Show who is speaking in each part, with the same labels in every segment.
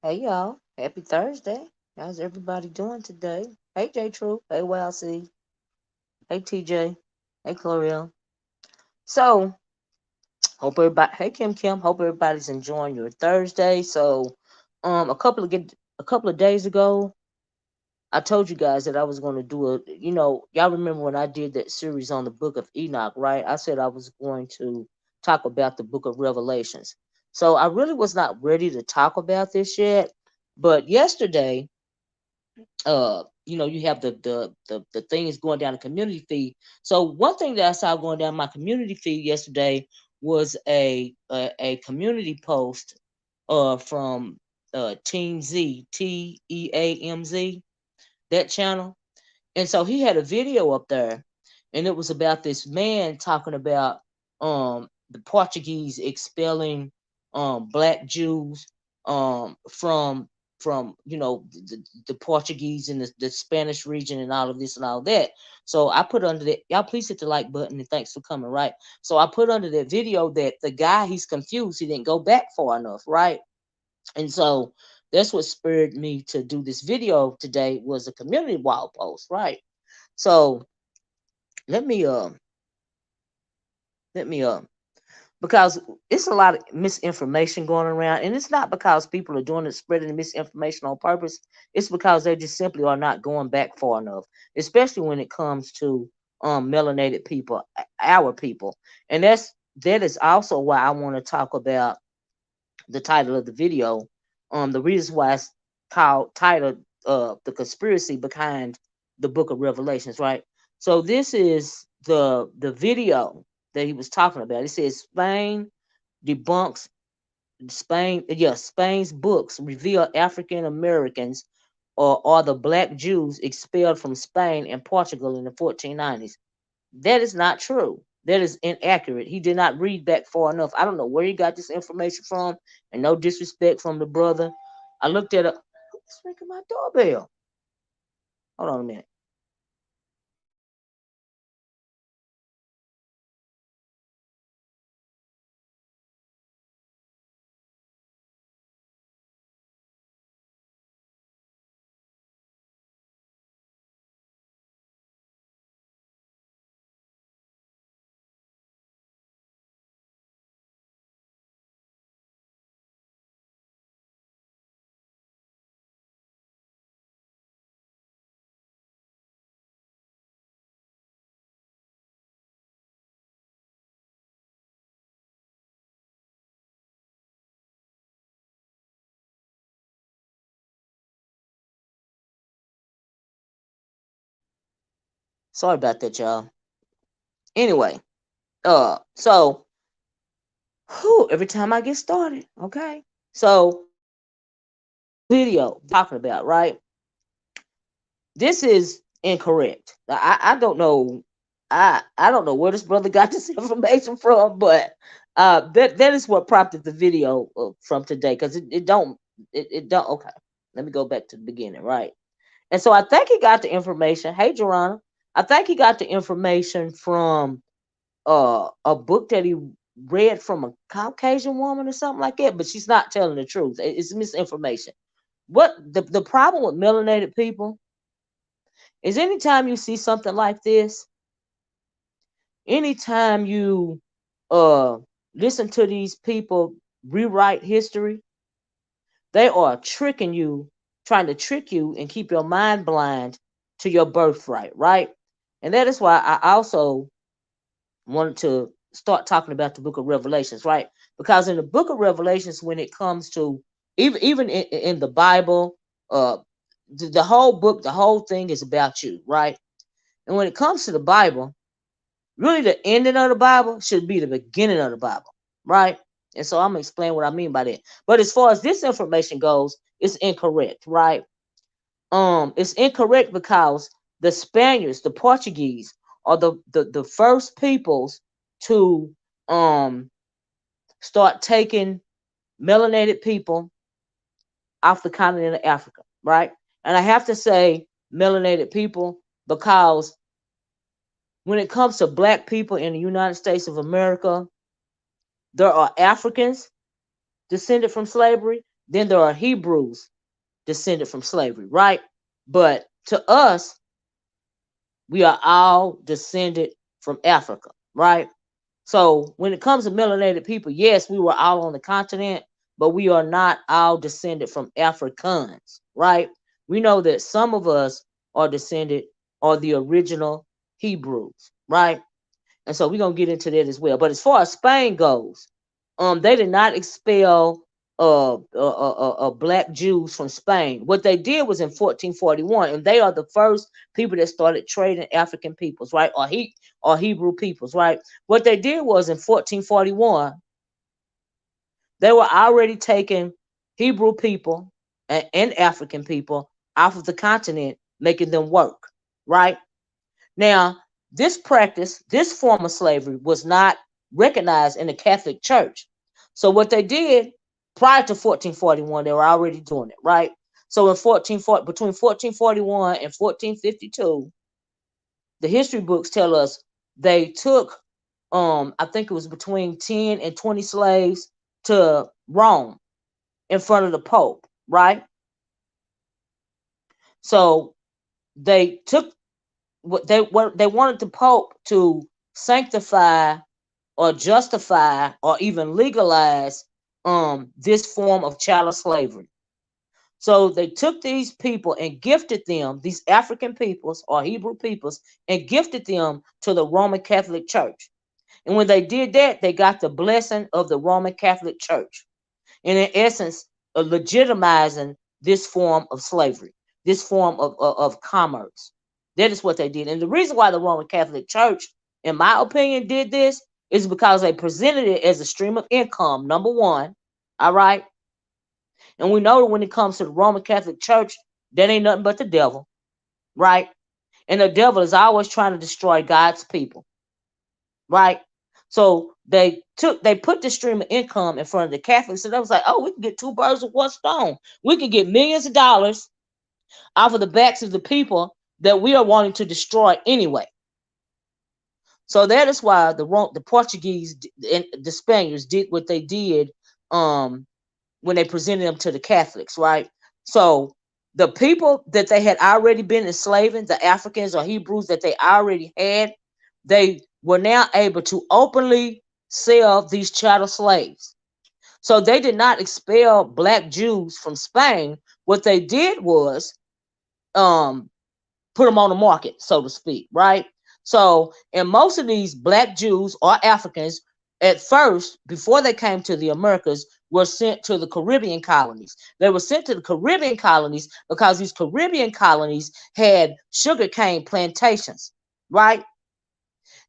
Speaker 1: Hey y'all, happy Thursday. How's everybody doing today? Hey J True, hey YLC, hey TJ, hey Cloreal. So hope everybody, hey Kim, hope everybody's enjoying your Thursday. So a couple of days ago, I told you guys that I was going to do y'all remember when I did that series on the book of Enoch, right? I said I was going to talk about the book of Revelations. So I really was not ready to talk about this yet, but yesterday, you have the things going down the community feed. So one thing that I saw going down my community feed yesterday was a community post from Team Z, TEAMZ, that channel. And so he had a video up there, and it was about this man talking about the Portuguese expelling black Jews from the Portuguese and the Spanish region and all of this and all that. So I put under that, y'all please hit the like button and thanks for coming, right? So I put under that video that the guy, he's confused, he didn't go back far enough, right? And so that's what spurred me to do this video today, was a community wall post, right? So let me let me because it's a lot of misinformation going around, and it's not because people are doing it, spreading the misinformation on purpose. It's because they just simply are not going back far enough, especially when it comes to melanated people, our people. And that is also why I want to talk about the title of the video. The reason why it's called titled the conspiracy behind the book of Revelations, right? So this is the video that he was talking about. It says Spain debunks Spain's books reveal African Americans or the black Jews expelled from Spain and Portugal in the 1490s. That is not true. That is inaccurate. He did not read back far enough. I don't know where he got this information from, and no disrespect from the brother. I looked at a. Who's ringing my doorbell? Hold on a minute. Sorry about that, y'all. Anyway, so every time I get started, okay. So video talking about, right? This is incorrect. I don't know. I don't know where this brother got this information from, but that is what prompted the video from today, because it don't. Okay, let me go back to the beginning, right? And so I think he got the information. Hey, Jorana, I think he got the information from a book that he read from a Caucasian woman or something like that, but she's not telling the truth. It's misinformation. What the problem with melanated people is, anytime you see something like this, anytime you uh listen to these people rewrite history, they are tricking you, trying to trick you and keep your mind blind to your birthright, right? And that is why I also wanted to start talking about the book of Revelations, right? Because in the book of Revelations, when it comes to even in the Bible, uh, the whole book, the whole thing is about you, right? And when it comes to the Bible, really the ending of the Bible should be the beginning of the Bible, right? And so I'm gonna explain what I mean by that. But as far as this information goes, it's incorrect, right? It's incorrect because the Spaniards, the Portuguese, are the first peoples to start taking melanated people off the continent of Africa, right? And I have to say melanated people because when it comes to black people in the United States of America, there are Africans descended from slavery, then there are Hebrews descended from slavery, right? But to us, we are all descended from Africa, right? So when it comes to melanated people, yes, we were all on the continent, but we are not all descended from Africans, right? We know that some of us are descended or the original Hebrews, right? And so we're gonna get into that as well. But as far as Spain goes, they did not expel black Jews from Spain. What they did was in 1441, and they are the first people that started trading African peoples, right, or Hebrew peoples, right. What they did was in 1441, they were already taking Hebrew people and African people off of the continent, making them work, right. Now, this practice, this form of slavery, was not recognized in the Catholic Church. So what they did prior to 1441, they were already doing it, right? So between 1441 and 1452, the history books tell us they took, I think it was between 10 and 20 slaves to Rome in front of the Pope, right? So they took they wanted the Pope to sanctify or justify or even legalize this form of chattel slavery. So they took these people and gifted them, these African peoples or Hebrew peoples, and gifted them to the Roman Catholic Church. And when they did that, they got the blessing of the Roman Catholic Church. And in essence, legitimizing this form of slavery, this form of commerce. That is what they did. And the reason why the Roman Catholic Church, in my opinion, did this is because they presented it as a stream of income, number one. All right. And we know that when it comes to the Roman Catholic Church, that ain't nothing but the devil, right? And the devil is always trying to destroy God's people, right? So they put the stream of income in front of the Catholics, and they was like, oh, we can get two birds with one stone. We can get millions of dollars off of the backs of the people that we are wanting to destroy anyway. So that is why the Portuguese and the Spaniards did what they did when they presented them to the Catholics, right? So the people that they had already been enslaving, the Africans or Hebrews that they already had, they were now able to openly sell these chattel slaves. So they did not expel black Jews from Spain. What they did was um, put them on the market, so to speak, right? So, and most of these black Jews or Africans, at first, before they came to the Americas, were sent to the Caribbean colonies. They were sent to the Caribbean colonies because these Caribbean colonies had sugarcane plantations, right?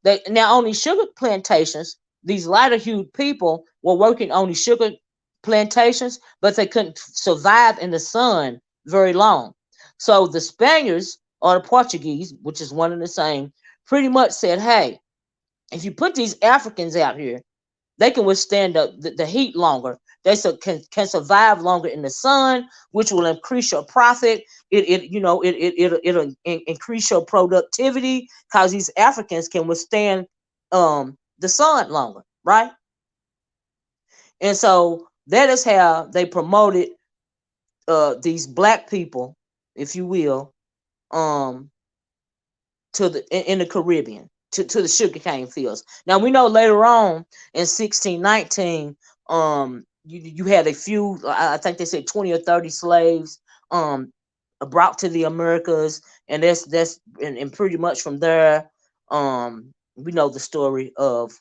Speaker 1: They now on these sugar plantations, these lighter hued people were working on these sugar plantations, but they couldn't survive in the sun very long. So the Spaniards or the Portuguese, which is one and the same, pretty much said, hey, if you put these Africans out here, they can withstand the heat longer. They can survive longer in the sun, which will increase your profit. It'll increase your productivity because these Africans can withstand the sun longer, right? And so that is how they promoted these black people, if you will, um, in the Caribbean. to the sugarcane fields. Now we know later on in 1619, you had a few, I think they said 20 or 30 slaves brought to the Americas, and and pretty much from there, we know the story of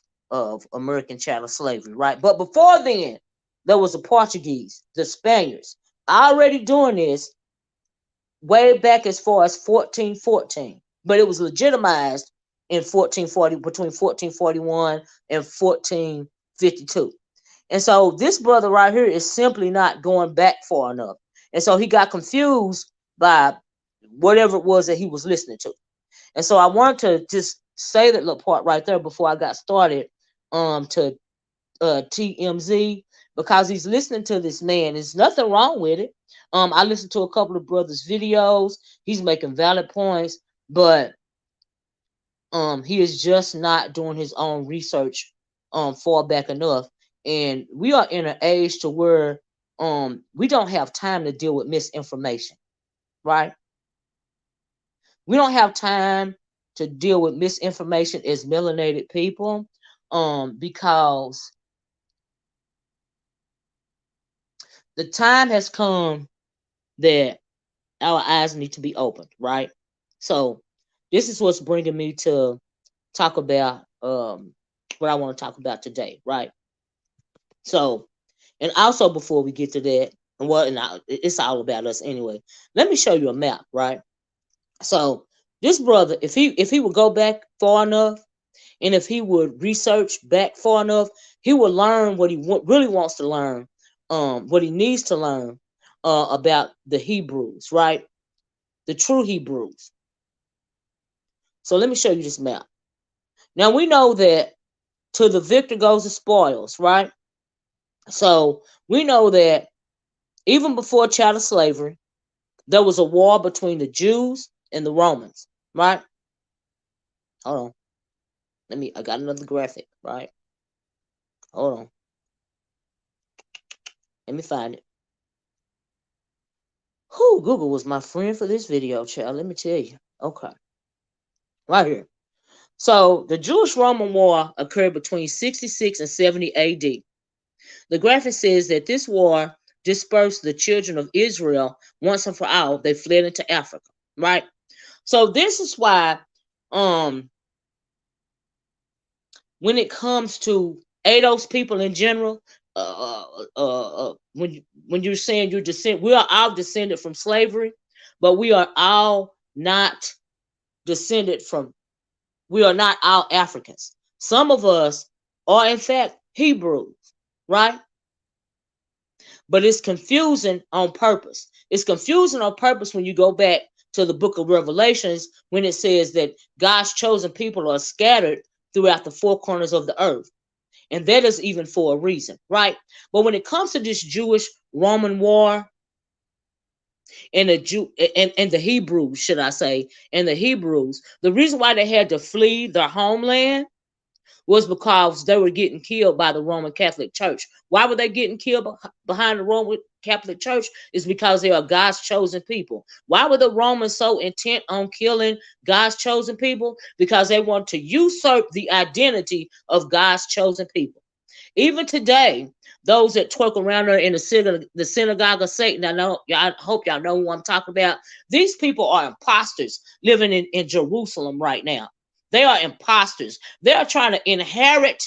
Speaker 1: American chattel slavery, right? But before then, there was the Portuguese, the Spaniards, already doing this way back as far as 1414, but it was legitimized in 1440, between 1441 and 1452. And so this brother right here is simply not going back far enough. And so he got confused by whatever it was that he was listening to. And so I wanted to just say that little part right there before I got started to TMZ, because he's listening to this man. There's nothing wrong with it. I listened to a couple of brothers' videos. He's making valid points, but he is just not doing his own research far back enough. And we are in an age to where we don't have time to deal with misinformation, right? We don't have time to deal with misinformation as melanated people, because the time has come that our eyes need to be opened, right? So this is what's bringing me to talk about what I want to talk about today, right? So, and also before we get to that, and it's all about us anyway. Let me show you a map, right? So this brother, if he would go back far enough, and if he would research back far enough, he would learn what he really wants to learn, what he needs to learn about the Hebrews, right? The true Hebrews. So let me show you this map. Now we know that to the victor goes the spoils, right? So we know that even before chattel slavery, there was a war between the Jews and the Romans, right? Hold on. I got another graphic, right? Hold on. Let me find it. Who Google was my friend for this video, child. Let me tell you. Okay. Right here. So the Jewish-Roman War occurred between 66 and 70 AD. The graphic says that this war dispersed the children of Israel once and for all. They fled into Africa, right? So this is why when it comes to ADOS people in general, when you're saying you're descended, we are all descended from slavery, but we are all not descended from, we are not all Africans. Some of us are in fact Hebrews, right? But it's confusing on purpose. It's confusing on purpose when you go back to the book of Revelations, when it says that God's chosen people are scattered throughout the four corners of the earth. And that is even for a reason, right? But when it comes to this Jewish-Roman war, and the Hebrews, should I say, and the Hebrews, the reason why they had to flee their homeland was because they were getting killed by the Roman Catholic Church. Why were they getting killed behind the Roman Catholic Church? Is because they are God's chosen people. Why were the Romans so intent on killing God's chosen people? Because they want to usurp the identity of God's chosen people. Even today, those that twerk around there in the synagogue of Satan, I hope y'all know who I'm talking about. These people are imposters living in Jerusalem right now. They are imposters. They are trying to inherit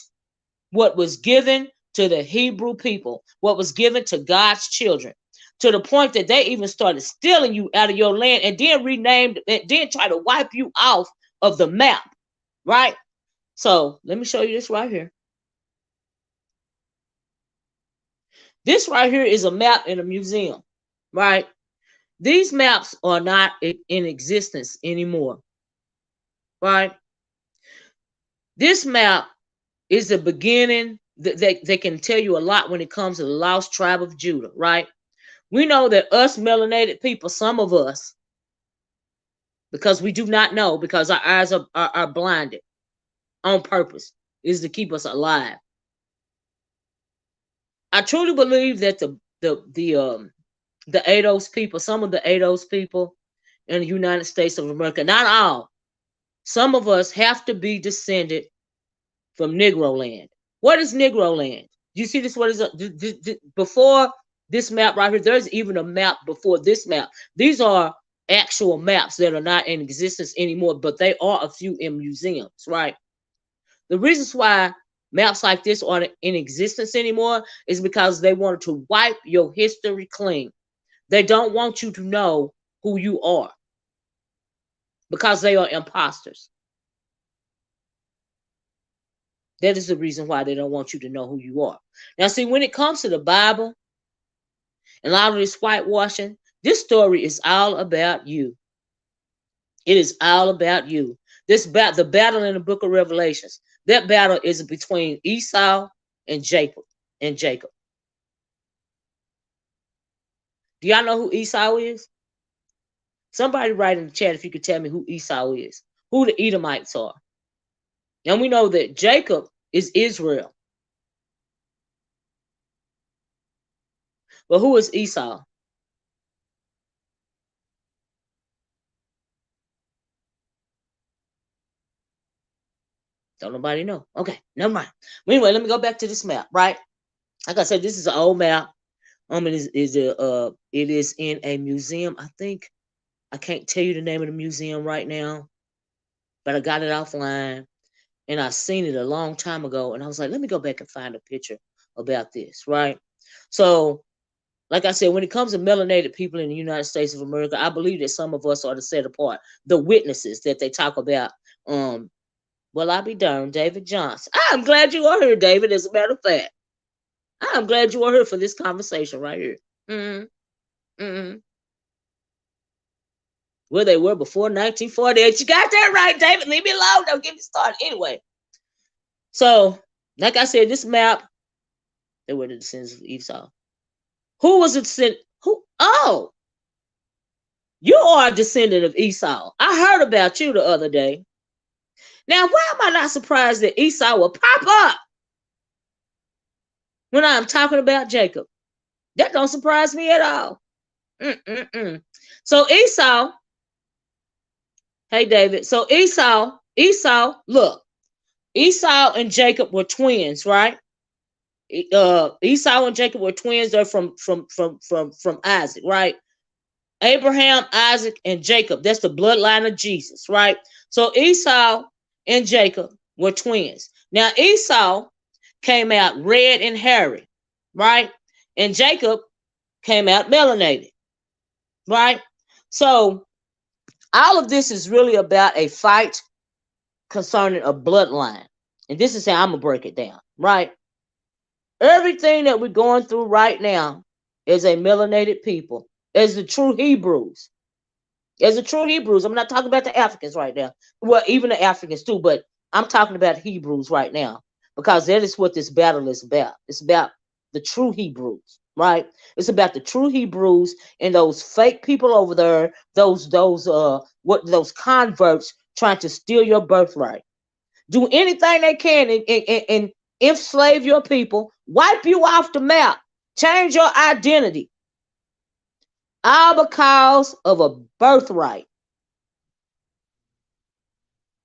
Speaker 1: what was given to the Hebrew people, what was given to God's children, to the point that they even started stealing you out of your land and then renamed and then try to wipe you off of the map, right? So let me show you this right here. This right here is a map in a museum, right? These maps are not in existence anymore, right? This map is the beginning. They can tell you a lot when it comes to the lost tribe of Judah, right? We know that us melanated people, some of us, because we do not know, because our eyes are blinded on purpose, is to keep us alive. I truly believe that the ADOS people, some of the ADOS people in the United States of America, not all, some of us have to be descended from Negro land. What is Negro land? Do you see this? What is before this map right here? There's even a map before this map. These are actual maps that are not in existence anymore, but they are a few in museums, right? The reasons why maps like this aren't in existence anymore is because they wanted to wipe your history clean. They don't want you to know who you are because they are imposters. That is the reason why they don't want you to know who you are. Now, see, when it comes to the Bible and a lot of this whitewashing, this story is all about you. It is all about you. The battle in the book of Revelations, that battle is between Esau and Jacob. Do y'all know who Esau is? Somebody write in the chat if you could tell me who Esau is, who the Edomites are. And we know that Jacob is Israel. But who is Esau? Don't nobody know. Okay, never mind. Well, anyway, let me go back to this map, right? Like I said, this is an old map. It is in a museum. I think I can't tell you the name of the museum right now, but I got it offline, and I seen it a long time ago, and I was like, let me go back and find a picture about this, right? So, like I said, when it comes to melanated people in the United States of America, I believe that some of us are the set apart, the witnesses that they talk about. Well, I'll be darned, David Johnson. I'm glad you are here, David. As a matter of fact, I'm glad you are here for this conversation right here. Where they were before 1948. You got that right, David. Leave me alone. Don't get me started. Anyway, so like I said, this map, they were the descendants of Esau. Who was a descendant? Who? Oh, you are a descendant of Esau. I heard about you the other day. Now, why am I not surprised that Esau will pop up when I'm talking about Jacob? That don't surprise me at all. So Esau, hey David. So Esau, look, Esau and Jacob were twins, right? Esau and Jacob were twins. They're from Isaac, right? Abraham, Isaac, and Jacob. That's the bloodline of Jesus, right? So Esau and Jacob were twins. Now Esau came out red and hairy, right? And Jacob came out melanated, right? So all of this is really about a fight concerning a bloodline. And this is how I'm going to break it down, right? Everything that we're going through right now is a melanated people, as the true Hebrews. As the true Hebrews. I'm not talking about the Africans right now. Well, even the Africans too, but I'm talking about Hebrews right now because that is what this battle is about. It's about the true Hebrews, right? It's about the true Hebrews and those fake people over there, those converts trying to steal your birthright. Do anything they can and enslave your people, wipe you off the map, change your identity, all because of a birthright.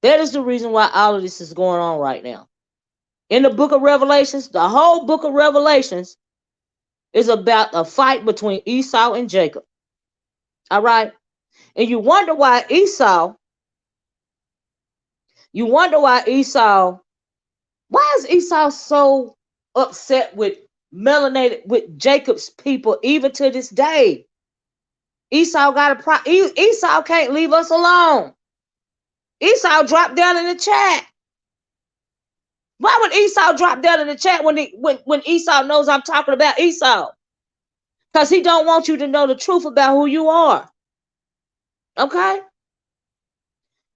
Speaker 1: That is the reason why all of this is going on right now. In the book of Revelations, the whole book of Revelations is about a fight between Esau and Jacob. All right? And you wonder why Esau, why is Esau so upset with Jacob's people even to this day? Esau Esau can't leave us alone. Esau dropped down in the chat. Why would Esau drop down in the chat when Esau knows I'm talking about Esau? Because he don't want you to know the truth about who you are. Okay?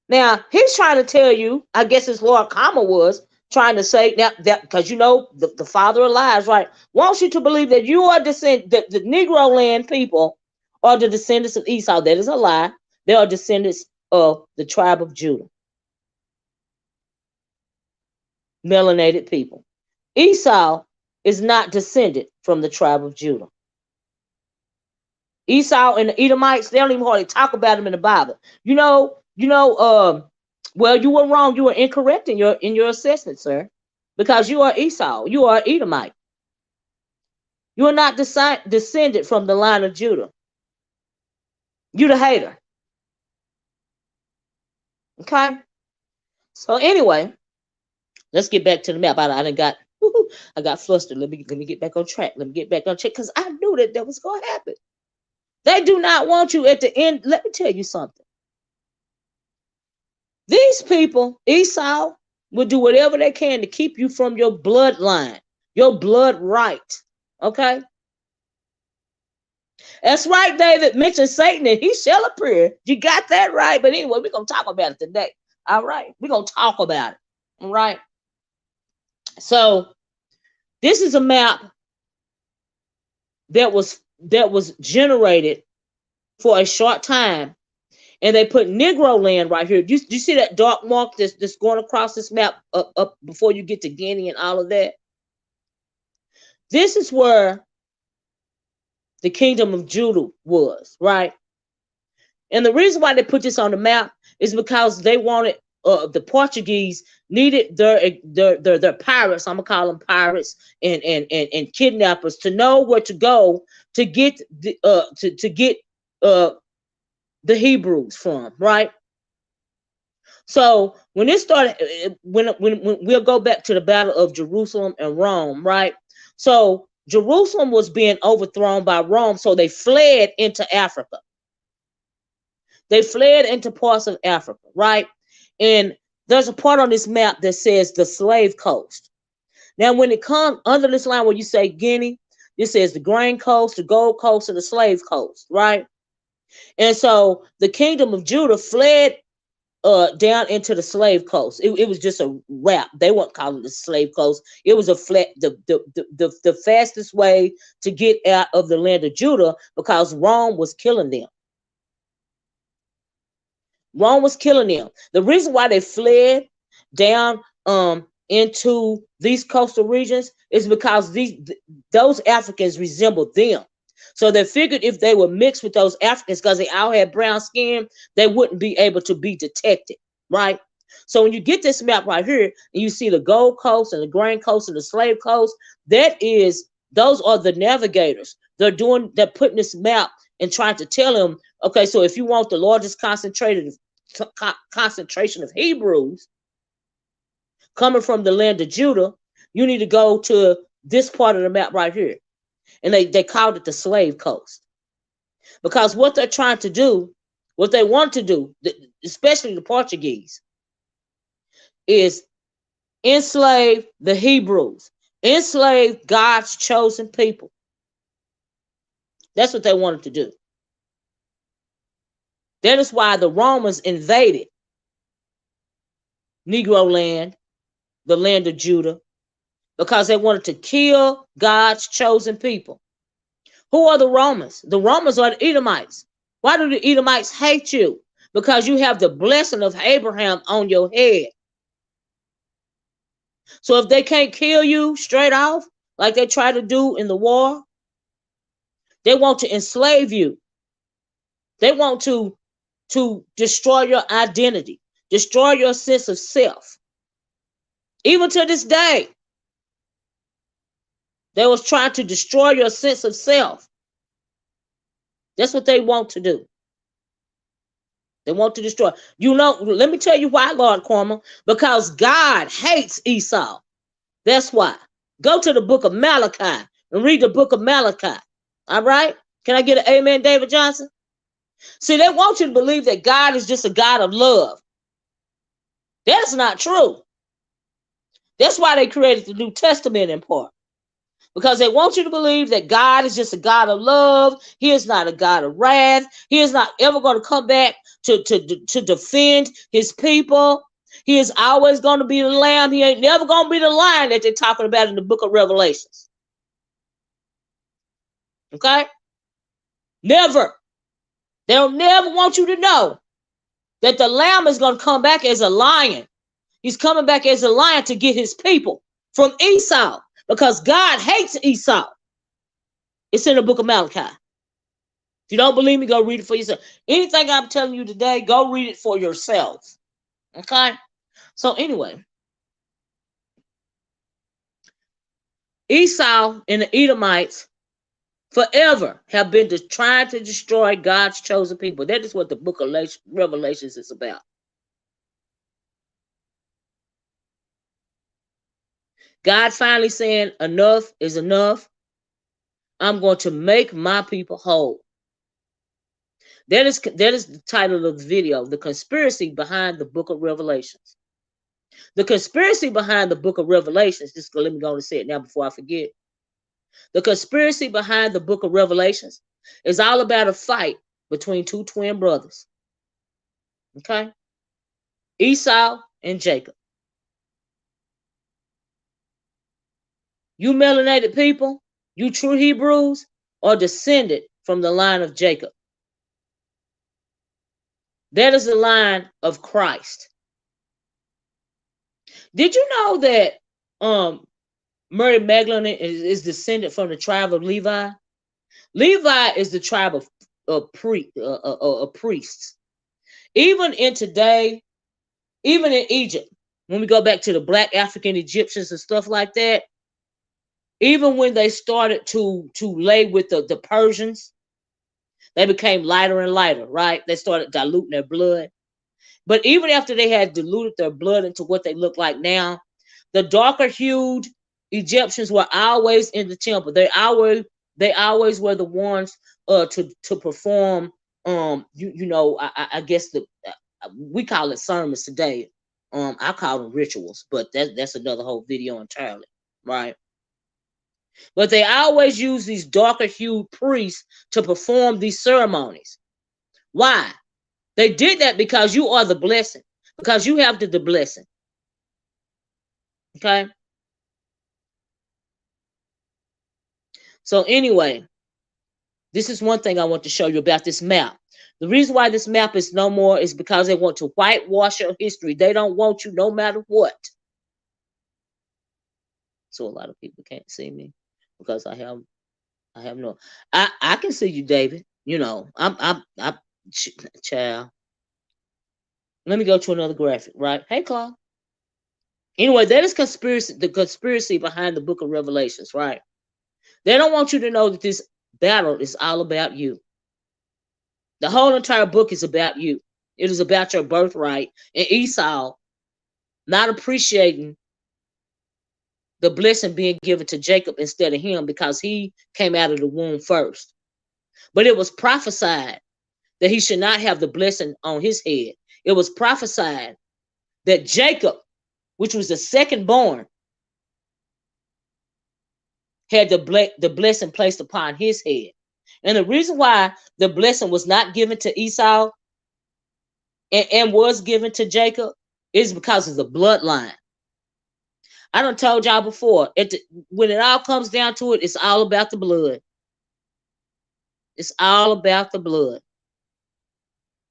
Speaker 1: Now, he's trying to tell you, I guess his Lord Kama was trying to say now that because you know the father of lies, right? Wants you to believe that you are the Negro land people are the descendants of Esau. That is a lie. They are descendants of the tribe of Judah. Melanated people. Esau is not descended from the tribe of Judah. Esau and the Edomites, they don't even hardly talk about them in the Bible. Well, you were wrong. You were incorrect in your assessment, sir, because you are Esau. You are Edomite. You are not descended from the line of Judah. You the hater. Okay. So anyway, let's get back to the map. I done got I got flustered. Let me get back on track. Let me get back on track because I knew that was going to happen. They do not want you at the end. Let me tell you something. These people, Esau, will do whatever they can to keep you from your bloodline, your blood right. Okay? That's right, David mentioned Satan and he shall appear. You got that right. But anyway, we're going to talk about it today. All right? We're going to talk about it. All right? So, this is a map that was generated for a short time. And they put Negro land right here. Do you see that dark mark that's going across this map up before you get to Guinea and all of that? This is where the kingdom of Judah was, right? And the reason why they put this on the map is because they wanted the Portuguese needed their pirates. I'm gonna call them pirates and kidnappers to know where to go to get the Hebrews from, right? So when it started, when we'll go back to the battle of Jerusalem and Rome, right? So Jerusalem was being overthrown by Rome, so they fled into Africa. They fled into parts of Africa, right? And there's a part on this map that says the slave coast. Now, when it comes under this line where you say Guinea, it says the grain coast, the gold coast, and the slave coast, right? And so the kingdom of Judah fled down into the slave coast. It was just a wrap. They weren't calling it the slave coast. It was the fastest way to get out of the land of Judah because Rome was killing them. Rome was killing them. The reason why they fled down into these coastal regions is because those Africans resembled them. So they figured if they were mixed with those Africans, because they all had brown skin, they wouldn't be able to be detected, right? So when you get this map right here, and you see the Gold Coast and the Grain Coast and the Slave Coast, those are the navigators. They're putting this map and trying to tell them, okay, so if you want the largest concentration of Hebrews coming from the land of Judah, you need to go to this part of the map right here. And they called it the slave coast. Because what they're trying to do, what they want to do, especially the Portuguese, is enslave the Hebrews, enslave God's chosen people. That's what they wanted to do. That is why the Romans invaded Negro land, the land of Judah, because they wanted to kill God's chosen people. Who are the Romans? The Romans are the Edomites. Why do the Edomites hate you? Because you have the blessing of Abraham on your head. So if they can't kill you straight off, like they try to do in the war, they want to enslave you. They want to destroy your identity, destroy your sense of self. Even to this day, they was trying to destroy your sense of self. That's what they want to do. They want to destroy. Let me tell you why, Lord Corma. Because God hates Esau. That's why. Go to the book of Malachi and read the book of Malachi. All right? Can I get an amen, David Johnson? See, they want you to believe that God is just a God of love. That's not true. That's why they created the New Testament in part. Because they want you to believe that God is just a God of love. He is not a God of wrath. He is not ever going to come back to defend his people. He is always going to be the lamb. He ain't never going to be the lion that they're talking about in the book of Revelations. Okay? Never. They'll never want you to know that the lamb is going to come back as a lion. He's coming back as a lion to get his people from Esau. Because God hates Esau. It's in the book of Malachi. If you don't believe me, go read it for yourself. Anything I'm telling you today, go read it for yourself. Okay? So anyway, Esau and the Edomites forever have been trying to destroy God's chosen people. That is what the book of Revelations is about. God finally saying, enough is enough. I'm going to make my people whole. That is the title of the video, The Conspiracy Behind the Book of Revelations. The conspiracy behind the book of Revelations, just let me go and say it now before I forget. The conspiracy behind the book of Revelations is all about a fight between two twin brothers. Okay? Esau and Jacob. You melanated people, you true Hebrews, are descended from the line of Jacob. That is the line of Christ. Did you know that Mary Magdalene is descended from the tribe of Levi? Levi is the tribe of priests. Even in today, even in Egypt, when we go back to the black African Egyptians and stuff like that, even when they started to lay with the Persians, they became lighter and lighter, right? They started diluting their blood. But even after they had diluted their blood into what they look like now, the darker hued Egyptians were always in the temple. They always were the ones to perform I guess we call it sermons today. I call them rituals, but that's another whole video entirely, right? But they always use these darker hued priests to perform these ceremonies. Why? They did that because you are the blessing, because you have the blessing. Okay? So anyway, this is one thing I want to show you about this map. The reason why this map is no more is because they want to whitewash your history. They don't want you no matter what. So a lot of people can't see me because I have no. I can see you, David. You know, I'm child. Let me go to another graphic, right? Hey, Claude. Anyway, that is the conspiracy behind the book of Revelations, right? They don't want you to know that this battle is all about you. The whole entire book is about you. It is about your birthright. And Esau not appreciating the blessing being given to Jacob instead of him because he came out of the womb first. But it was prophesied that he should not have the blessing on his head. It was prophesied that Jacob, which was the second born, had the blessing placed upon his head. And the reason why the blessing was not given to Esau and was given to Jacob is because of the bloodline. I done told y'all before, when it all comes down to it, it's all about the blood. It's all about the blood.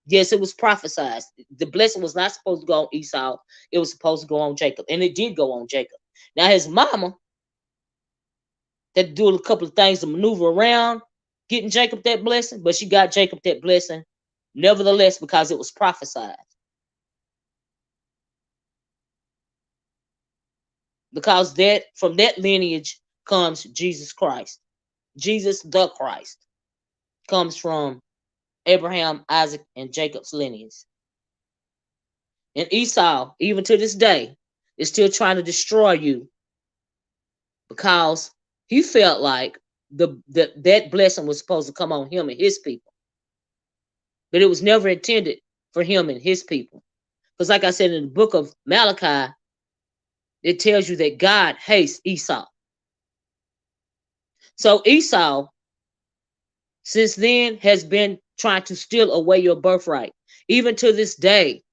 Speaker 1: Yes, it was prophesied. The blessing was not supposed to go on Esau. It was supposed to go on Jacob. And it did go on Jacob. Now his mama had to do a couple of things to maneuver around getting Jacob that blessing, but she got Jacob that blessing nevertheless because it was prophesied. Because that from that lineage comes Jesus Christ. Jesus the Christ comes from Abraham, Isaac, and Jacob's lineage. And Esau, even to this day, is still trying to destroy you because he felt like that blessing was supposed to come on him and his people. But it was never intended for him and his people. Because like I said in the book of Malachi, it tells you that God hates Esau. So Esau, since then, has been trying to steal away your birthright. Even to this day,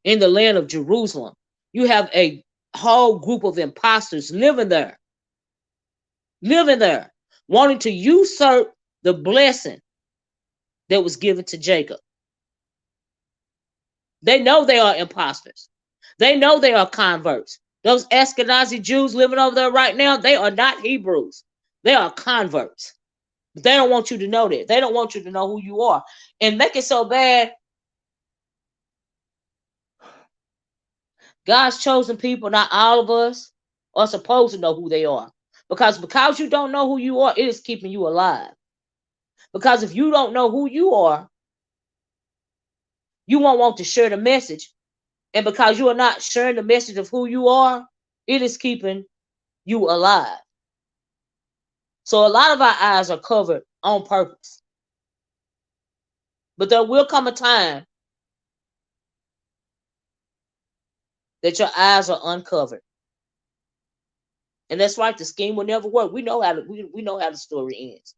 Speaker 1: in the land of Jerusalem, you have a whole group of imposters living there, wanting to usurp the blessing that was given to Jacob. They know they are imposters. They know they are converts. Those Ashkenazi Jews living over there right now, they are not Hebrews. They are converts. But they don't want you to know that. They don't want you to know who you are. And make it so bad. God's chosen people, not all of us, are supposed to know who they are. Because you don't know who you are, it is keeping you alive. Because if you don't know who you are, you won't want to share the message. And because you are not sharing the message of who you are, it is keeping you alive. So a lot of our eyes are covered on purpose. But there will come a time that your eyes are uncovered. And that's right, the scheme will never work. We know how the story ends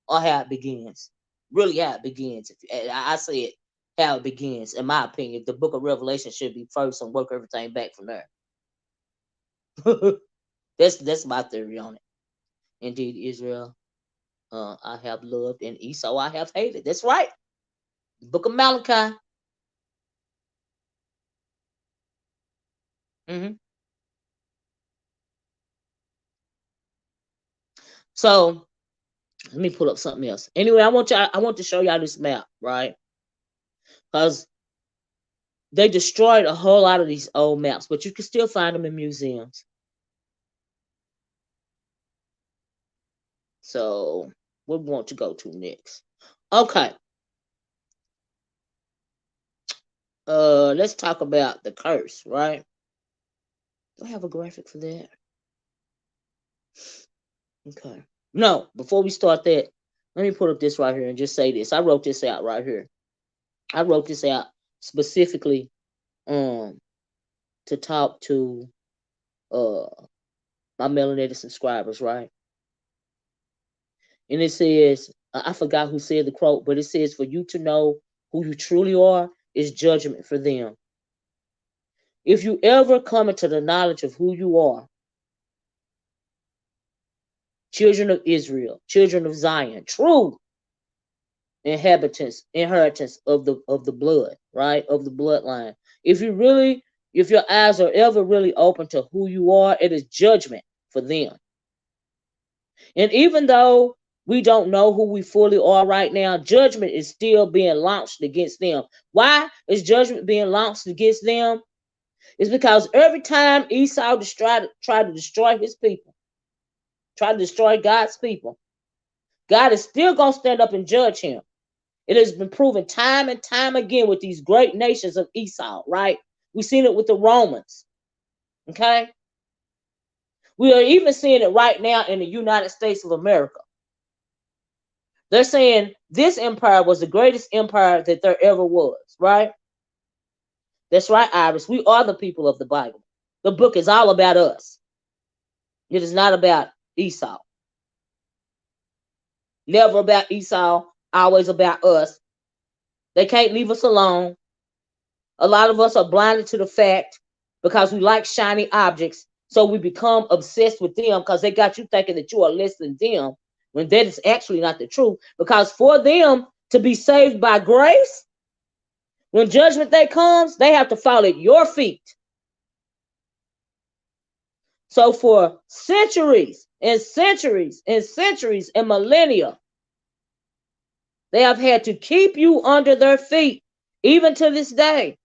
Speaker 1: or how it begins. Really how it begins. I say it how it begins, in my opinion. The book of Revelation should be first and work everything back from there. That's my theory on it. Indeed, Israel, I have loved, and Esau I have hated. That's right. The book of Malachi. Mm-hmm. So let me pull up something else. Anyway, I want to show y'all this map, right? Because they destroyed a whole lot of these old maps, but you can still find them in museums. So what we want to go to next? Okay. Let's talk about the curse, right? Do I have a graphic for that? Okay. No, before we start that, let me put up this right here and just say this. I wrote this out right here. I wrote this out specifically to talk to my melanated subscribers, right? And it says, I forgot who said the quote, but it says, for you to know who you truly are is judgment for them. If you ever come into the knowledge of who you are, children of Israel, children of Zion, true inheritance of the blood, right? Of the bloodline. If your eyes are ever really open to who you are, it is judgment for them. And even though we don't know who we fully are right now, judgment is still being launched against them. Why is judgment being launched against them? It's because every time Esau tried to destroy his people, try to destroy God's people, God is still going to stand up and judge him. It has been proven time and time again with these great nations of Esau, right? We've seen it with the Romans, okay? We are even seeing it right now in the United States of America. They're saying this empire was the greatest empire that there ever was, right? That's right, Iris. We are the people of the Bible. The book is all about us. It is not about Esau. Never about Esau, always about us. They can't leave us alone. A lot of us are blinded to the fact because we like shiny objects. So we become obsessed with them because they got you thinking that you are less than them when that is actually not the truth. Because for them to be saved by grace, when judgment day comes, they have to fall at your feet. So for centuries and centuries and centuries and millennia, they have had to keep you under their feet, even to this day.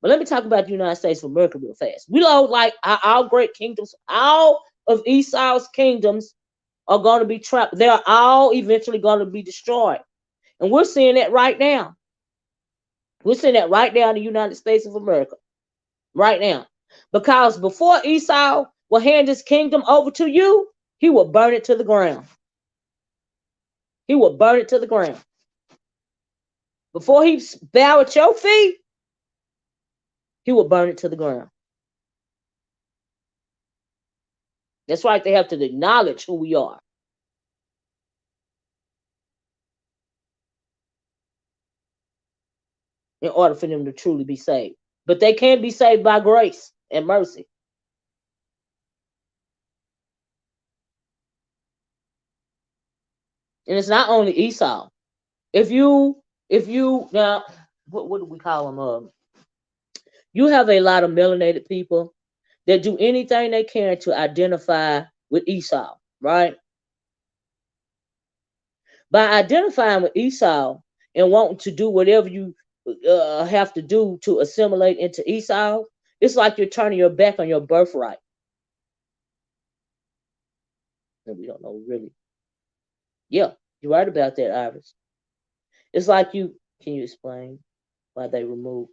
Speaker 1: But let me talk about the United States of America real fast. We know, like our great kingdoms, all of Esau's kingdoms are going to be trapped. They're all eventually going to be destroyed. And we're seeing that right now. We're seeing that right now in the United States of America. Right now. Because before Esau will hand his kingdom over to you, he will burn it to the ground. He will burn it to the ground. Before he bow at your feet, he will burn it to the ground. That's right. They have to acknowledge who we are. In order for them to truly be saved. But they can be saved by grace and mercy. And it's not only Esau. If you now, what do we call them? You have a lot of melanated people that do anything they can to identify with Esau, right? By identifying with Esau and wanting to do whatever you have to do to assimilate into Esau, It's like you're turning your back on your birthright. And we don't know really. Yeah, you're right about that, Iris. It's like you. Can you explain why they remove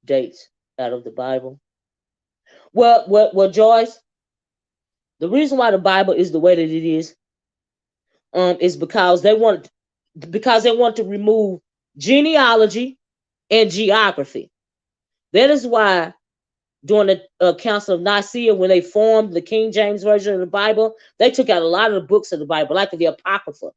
Speaker 1: dates out of the Bible? Well, Joyce. The reason why the Bible is the way that it is because they want to remove genealogy and geography. That is why during the Council of Nicaea, when they formed the King James Version of the Bible, they took out a lot of the books of the Bible, like the Apocrypha.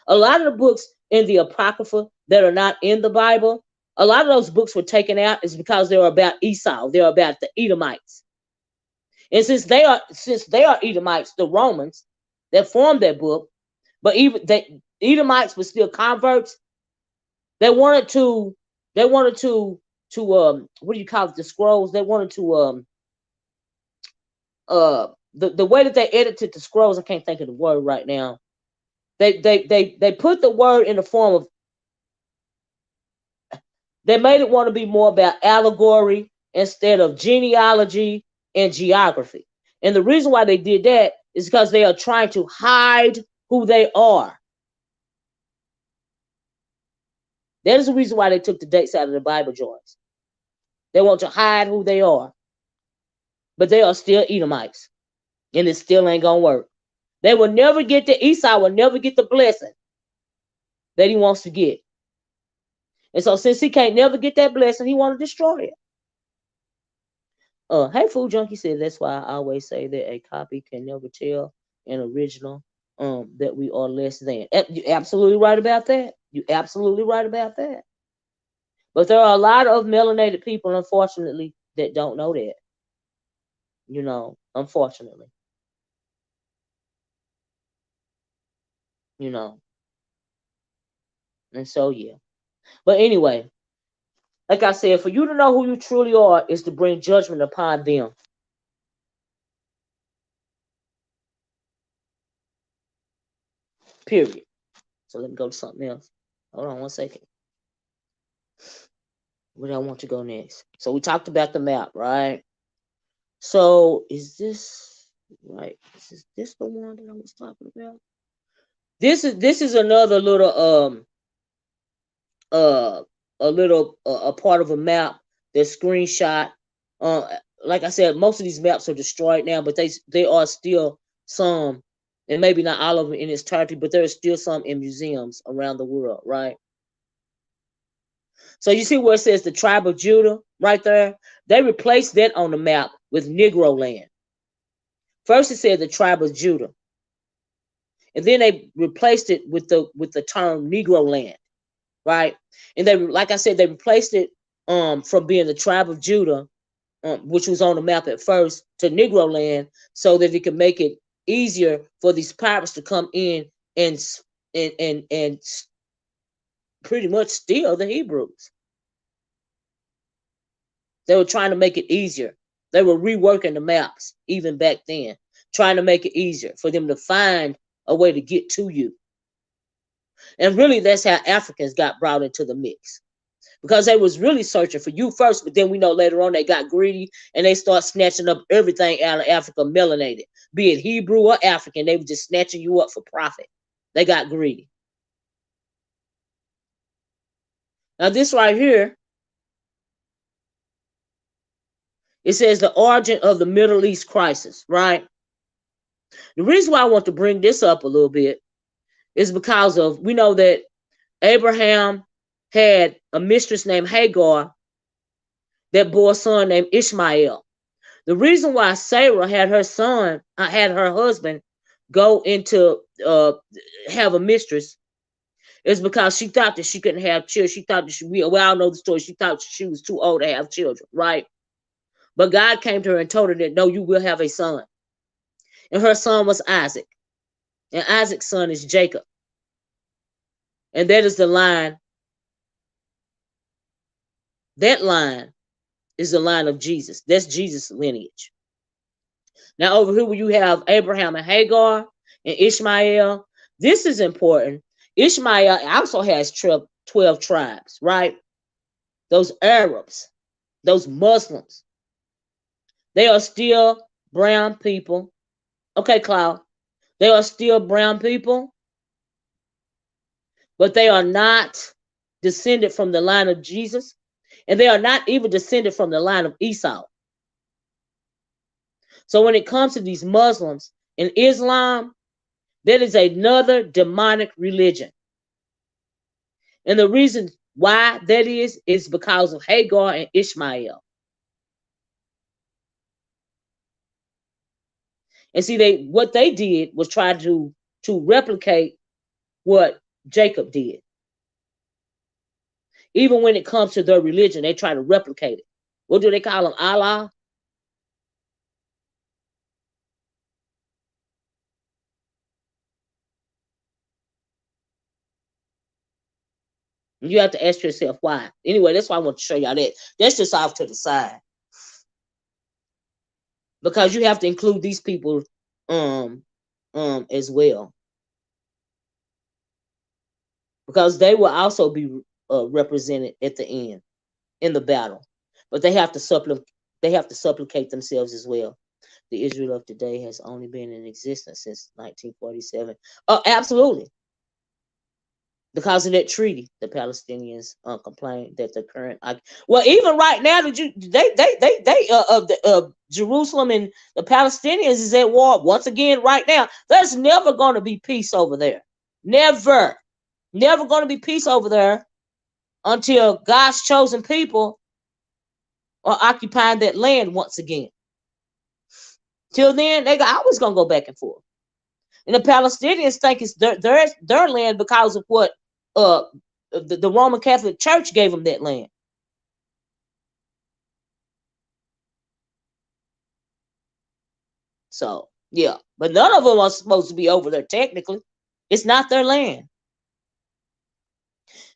Speaker 1: A lot of the books in the Apocrypha that are not in the Bible, a lot of those books were taken out is because they were about Esau. They're about the Edomites. And since they are Edomites, the Romans that formed that book, but even the Edomites were still converts. They wanted to what do you call it, the scrolls? They wanted to the way that they edited the scrolls, I can't think of the word right now. They put the word in the form of, they made it want to be more about allegory instead of genealogy and geography. And the reason why they did that is because they are trying to hide who they are. That is the reason why they took the dates out of the Bible, Joyce. They want to hide who they are. But they are still Edomites. And it still ain't going to work. They will never get Esau will never get the blessing that he wants to get. And so since he can't never get that blessing, he want to destroy it. Hey, Food Junkie said that's why I always say that a copy can never tell an original that we are less than. You're absolutely right about that. You're absolutely right about that. But there are a lot of melanated people, unfortunately, that don't know that. You know, unfortunately. You know. And so, yeah. But anyway, like I said, for you to know who you truly are is to bring judgment upon them. Period. So let me go to something else. Hold on one second. Where do I want to go next? So we talked about the map, right? So is this right? Is this the one that I was talking about? This is another little a part of a map that's screenshot. Like I said, most of these maps are destroyed now, but they are still some, and maybe not all of them in its entirety, but there are still some in museums around the world, right? So you see where it says the tribe of Judah right there? They replaced that on the map with Negro land. First it said the tribe of Judah, and then they replaced it with the term Negro land, right? And they, like I said, they replaced it from being the tribe of Judah, which was on the map at first, to Negro land, so that it could make it easier for these pirates to come in and pretty much steal the Hebrews. They were trying to make it easier. They were reworking the maps even back then, trying to make it easier for them to find a way to get to you. And really, that's how Africans got brought into the mix, because they was really searching for you first, but then we know later on they got greedy and they start snatching up everything out of Africa melanated, be it Hebrew or African. They were just snatching you up for profit. They got greedy. Now this right here, it says the origin of the Middle East crisis, right? The reason why I want to bring this up a little bit is because of, we know that Abraham had a mistress named Hagar that bore a son named Ishmael. The reason why Sarah had her husband go into have a mistress is because she thought that she couldn't have children. She thought that we all know the story. She thought she was too old to have children, right? But God came to her and told her that, no, you will have a son. And her son was Isaac. And Isaac's son is Jacob. And that is the line. That line is the line of Jesus. That's Jesus' lineage. Now over here, where you have Abraham and Hagar and Ishmael, this is important. Ishmael also has 12 tribes, right? Those Arabs, those Muslims, They are still brown people. Okay, Cloud. They are still brown people, but they are not descended from the line of Jesus, and they are not even descended from the line of Esau. So when it comes to these Muslims and Islam, that is another demonic religion. And the reason why that is because of Hagar and Ishmael. And see, what they did was try to replicate what Jacob did. Even when it comes to their religion, they try to replicate it. What do they call him? Allah? You have to ask yourself why. Anyway, that's why I want to show y'all that. That's just off to the side. Because you have to include these people as well. Because they will also be represented at the end in the battle. But they have to supplicate themselves as well. The Israel of today has only been in existence since 1947. Absolutely. Because of that treaty, the Palestinians complained that the current even right now Jerusalem and the Palestinians is at war once again right now. There's never going to be peace over there. Never going to be peace over there until God's chosen people are occupying that land once again. Till then, they always gonna go back and forth. And the Palestinians think it's their land because of what the Roman Catholic Church gave them that land. So yeah, but none of them are supposed to be over there technically. It's not their land.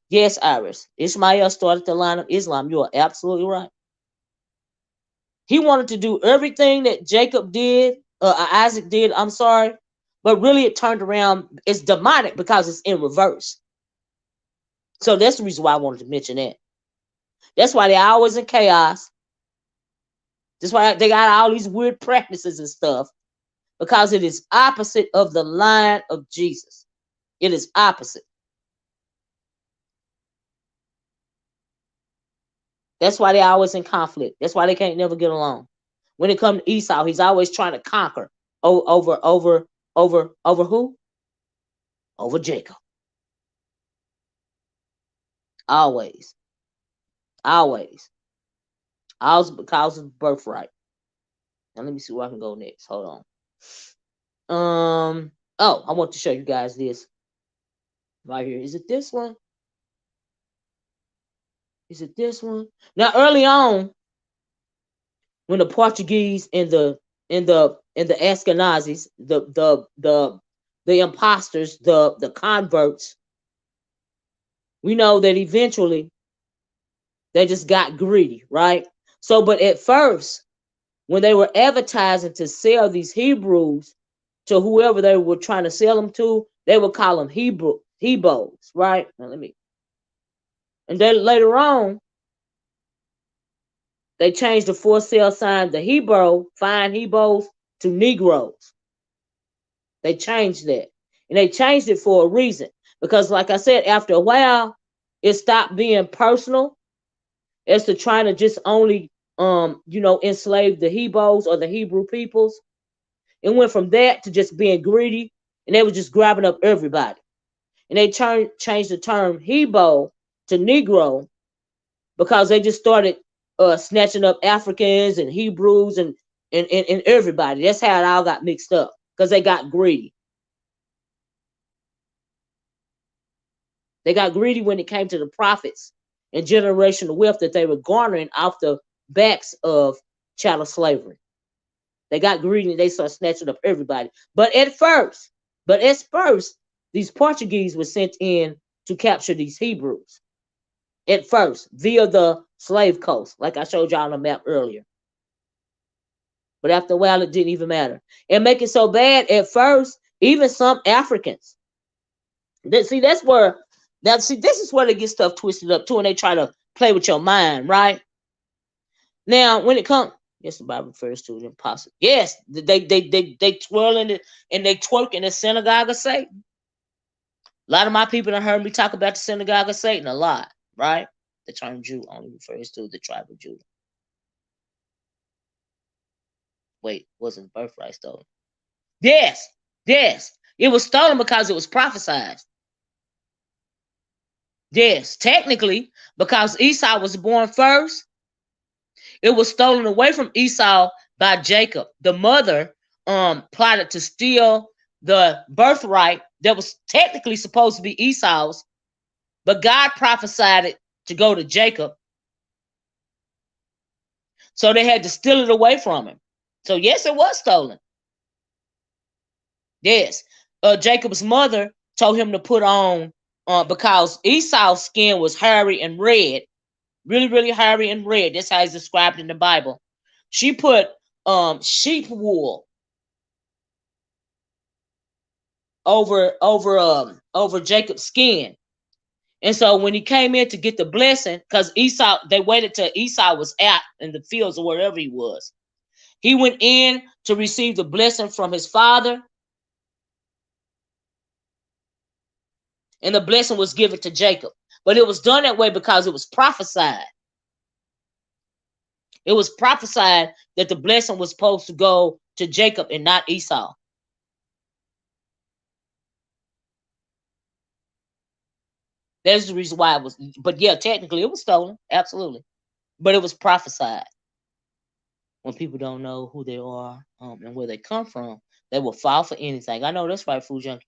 Speaker 1: Yes, Iris. Ishmael started the line of Islam. You are absolutely right. He wanted to do everything that Jacob did, Isaac did, I'm sorry, but really it turned around. It's demonic because it's in reverse. So that's the reason why I wanted to mention that. That's why they're always in chaos. That's why they got all these weird practices and stuff, because it is opposite of the line of Jesus. It is opposite. That's why they're always in conflict. That's why they can't never get along. When it comes to Esau, he's always trying to conquer over who? Over Jacob. Always. Always. Always because of birthright. Now let me see where I can go next. Hold on. Oh, I want to show you guys this. Right here. Is it this one? Is it this one? Now early on, when the Portuguese and the Ashkenazis, the imposters, the converts, we know that eventually they just got greedy, right? So, but at first, when they were advertising to sell these Hebrews to whoever they were trying to sell them to, they would call them Hebrews, right? Now and then later on, they changed the for sale sign, the fine Hebrews, to Negroes. They changed that. And they changed it for a reason. Because like I said, after a while, it stopped being personal as to trying to just only enslave the Hebrews or the Hebrew peoples. It went from that to just being greedy, and they were just grabbing up everybody. And they changed the term Hebrew to Negro because they just started snatching up Africans and Hebrews and everybody. That's how it all got mixed up because they got greedy. They got greedy when it came to the profits and generational wealth that they were garnering off the backs of chattel slavery. They got greedy and they started snatching up everybody. But at first, these Portuguese were sent in to capture these Hebrews. At first, via the slave coast, like I showed y'all on the map earlier. But after a while, it didn't even matter. And make it so bad at first, even some Africans. This is where they get stuff twisted up too, and they try to play with your mind, right? Now, when it comes, Yes, the Bible refers to the imposters. Yes, they twirling it and they twerk in the synagogue of Satan. A lot of my people have heard me talk about the synagogue of Satan a lot, right? The term Jew only refers to the tribe of Judah. Wait, wasn't birthright stolen? Yes, yes. It was stolen because it was prophesied. Yes, technically, because Esau was born first, it was stolen away from Esau by Jacob. The mother plotted to steal the birthright that was technically supposed to be Esau's, but God prophesied it to go to Jacob. So they had to steal it away from him. So yes, it was stolen. Yes. Jacob's mother told him to put on, because Esau's skin was hairy and red, really, really hairy and red. That's how it's described in the Bible. She put sheep wool over Jacob's skin. And so when he came in to get the blessing, because Esau, they waited till Esau was out in the fields or wherever he was. He went in to receive the blessing from his father. And the blessing was given to Jacob. But it was done that way because it was prophesied. It was prophesied that the blessing was supposed to go to Jacob and not Esau. That's the reason why it was. But yeah, technically it was stolen. Absolutely. But it was prophesied. When people don't know who they are and where they come from, they will fall for anything. I know that's right, Food Junkie.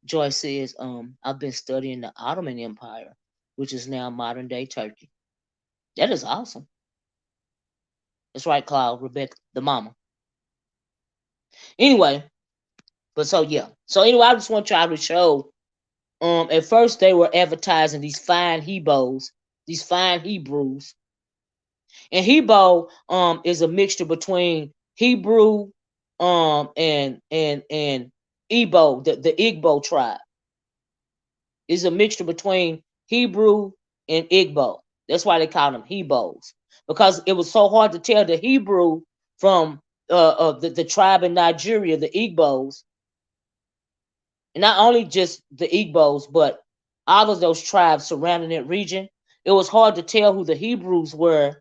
Speaker 1: Joy says, I've been studying the Ottoman Empire, which is now modern day Turkey. That is awesome. That's right, Cloud, Rebecca, the mama. Anyway, but so yeah. So anyway, I just want y'all to show. At first they were advertising these fine Hebrews, these fine Hebrews. And Hebrew is a mixture between Hebrew and Igbo, the Igbo tribe. Is a mixture between Hebrew and Igbo. That's why they call them Hebrews. Because it was so hard to tell the Hebrew from the tribe in Nigeria, the Igbos. And not only just the Igbos, but all of those tribes surrounding that region. It was hard to tell who the Hebrews were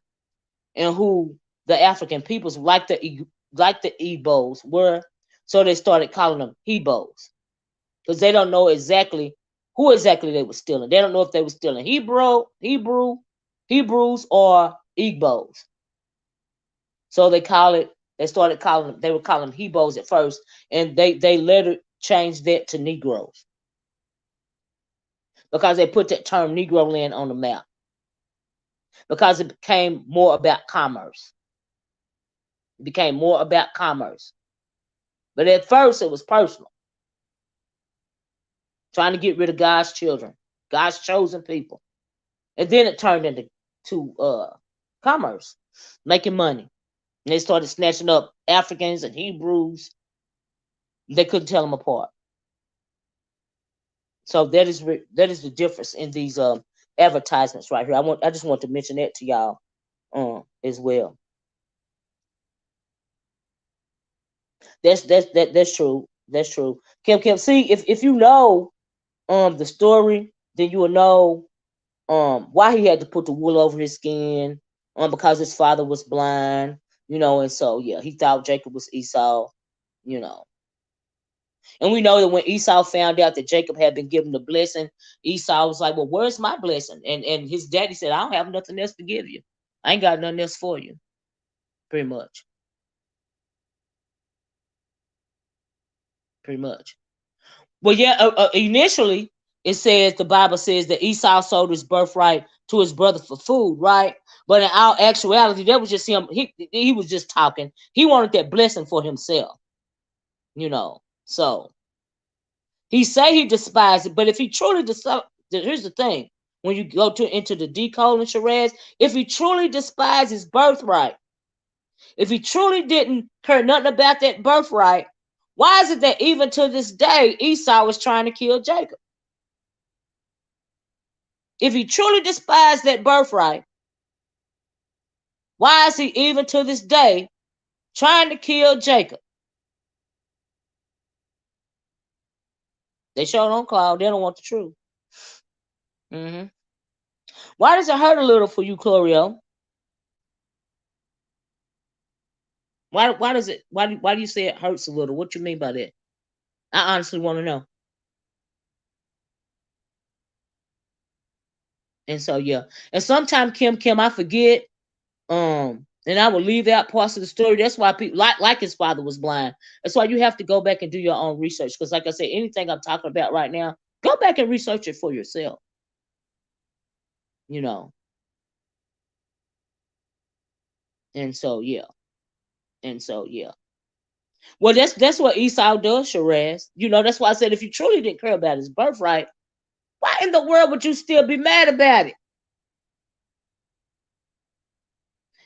Speaker 1: and who the African peoples, like the Igbos, were. So they started calling them Hebrews because they don't know exactly who exactly they were stealing. They don't know if they were stealing Hebrews, or Igbos. So they started calling them. They were calling them Hebrews at first, and they later changed that to Negroes because they put that term Negro land on the map because it became more about commerce. It became more about commerce. But at first it was personal. Trying to get rid of God's children, God's chosen people. And then it turned into commerce, making money. And they started snatching up Africans and Hebrews. They couldn't tell them apart. So that is the difference in these advertisements right here. I just want to mention that to y'all as well. That's true. That's true. Kim, see if you know the story, then you will know why he had to put the wool over his skin, because his father was blind, and so yeah, he thought Jacob was Esau, you know. And we know that when Esau found out that Jacob had been given the blessing, Esau was like, well, where's my blessing? And his daddy said, I don't have nothing else to give you. I ain't got nothing else for you. Pretty much. Pretty much. Well, yeah, initially it says, the Bible says that Esau sold his birthright to his brother for food, right? But in all actuality, that was just him. He was just talking. He wanted that blessing for himself, So he say he despised it, but if he truly despised, here's the thing: when you go into the Decode and charades, if he truly despised his birthright, if he truly didn't care nothing about that birthright, why is it that even to this day Esau was trying to kill Jacob? If he truly despised that birthright, Why is he even to this day trying to kill Jacob? They show on cloud. They don't want the truth. Why does it hurt a little for you, Chlorio? Why does it? Why do you say it hurts a little? What you mean by that? I honestly want to know. And so yeah, and sometimes Kim, I forget. And I will leave out parts of the story. That's why people like his father was blind. That's why you have to go back and do your own research. Because like I said, anything I'm talking about right now, go back and research it for yourself. You know. And so yeah. And so yeah. Well, that's what Esau does, Shiraz. You know, that's why I said if you truly didn't care about his birthright, why in the world would you still be mad about it?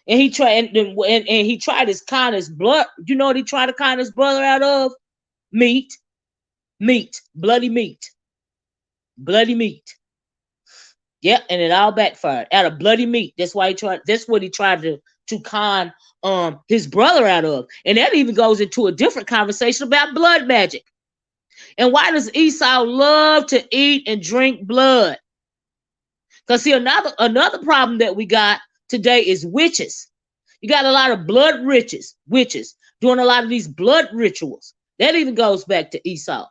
Speaker 1: And he tried and he tried his kindest blood. You know what he tried to con his brother out of? Meat. Bloody meat. Bloody meat. Yep, and it all backfired. Out of bloody meat. That's why he tried. That's what he tried to con his brother out of. And that even goes into a different conversation about blood magic. And why does Esau love to eat and drink blood? Because see, another problem that we got today is witches. You got a lot of blood witches doing a lot of these blood rituals. That even goes back to Esau.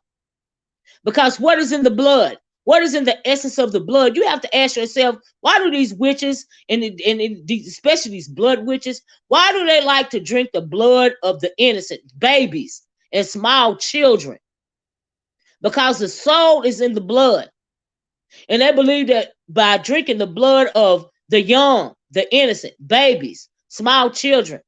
Speaker 1: Because what is in the blood? What is in the essence of the blood? You have to ask yourself, why do these witches, and especially these blood witches, why do they like to drink the blood of the innocent babies and small children? Because the soul is in the blood. And they believe that by drinking the blood of the young, the innocent, babies, small children,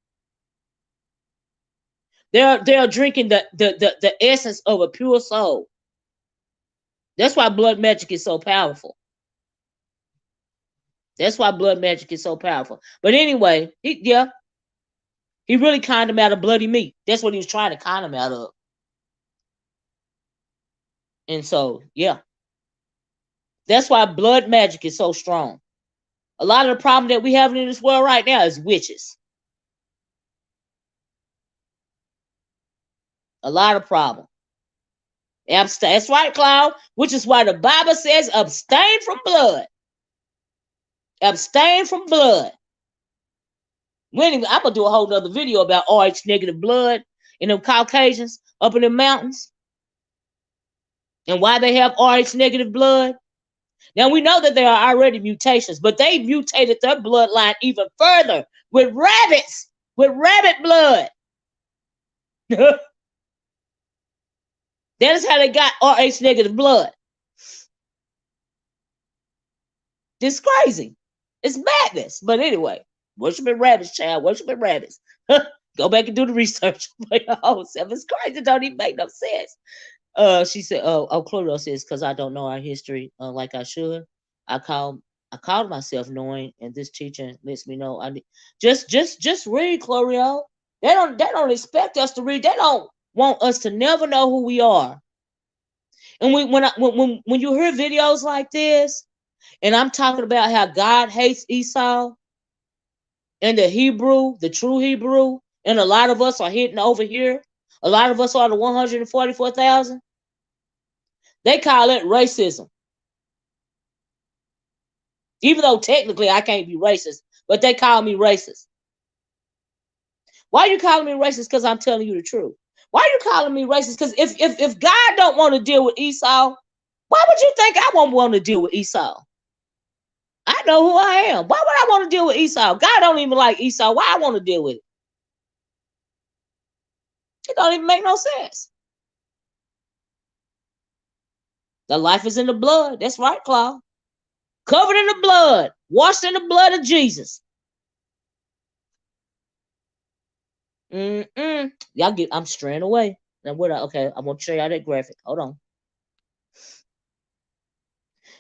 Speaker 1: they're drinking the essence of a pure soul. That's why blood magic is so powerful. That's why blood magic is so powerful. But anyway, he really conned him out of bloody meat. That's what he was trying to con him out of. And so, yeah. That's why blood magic is so strong. A lot of the problem that we have in this world right now is witches. A lot of problem. That's right, Cloud. Which is why the Bible says abstain from blood. Abstain from blood. I'm going to do a whole nother video about RH negative blood in them Caucasians up in the mountains. And why they have RH negative blood. Now we know that there are already mutations, but they mutated their bloodline even further with rabbits, with rabbit blood. That is how they got RH negative blood. It's crazy. It's madness. But anyway, worshiping rabbits, child. Worshiping rabbits. Go back and do the research for your own self. It's crazy. It don't even make no sense. She said, Chloe says, because I don't know our history like I should. I called myself knowing, and this teaching lets me know. Just read, Chloe. They don't expect us to read. They don't want us to never know who we are. And when you hear videos like this, and I'm talking about how God hates Esau and the true Hebrew, and a lot of us are hidden over here. A lot of us are the 144,000. They call it racism. Even though technically I can't be racist, but they call me racist. Why are you calling me racist? Because I'm telling you the truth. Why are you calling me racist? Because if God don't want to deal with Esau, why would you think I won't want to deal with Esau? I know who I am. Why would I want to deal with Esau? God don't even like Esau. Why I want to deal with it? It don't even make no sense. The life is in the blood. That's right, Claude. Covered in the blood. Washed in the blood of Jesus. Y'all I'm straying away. Now okay, I'm gonna show y'all that graphic. Hold on.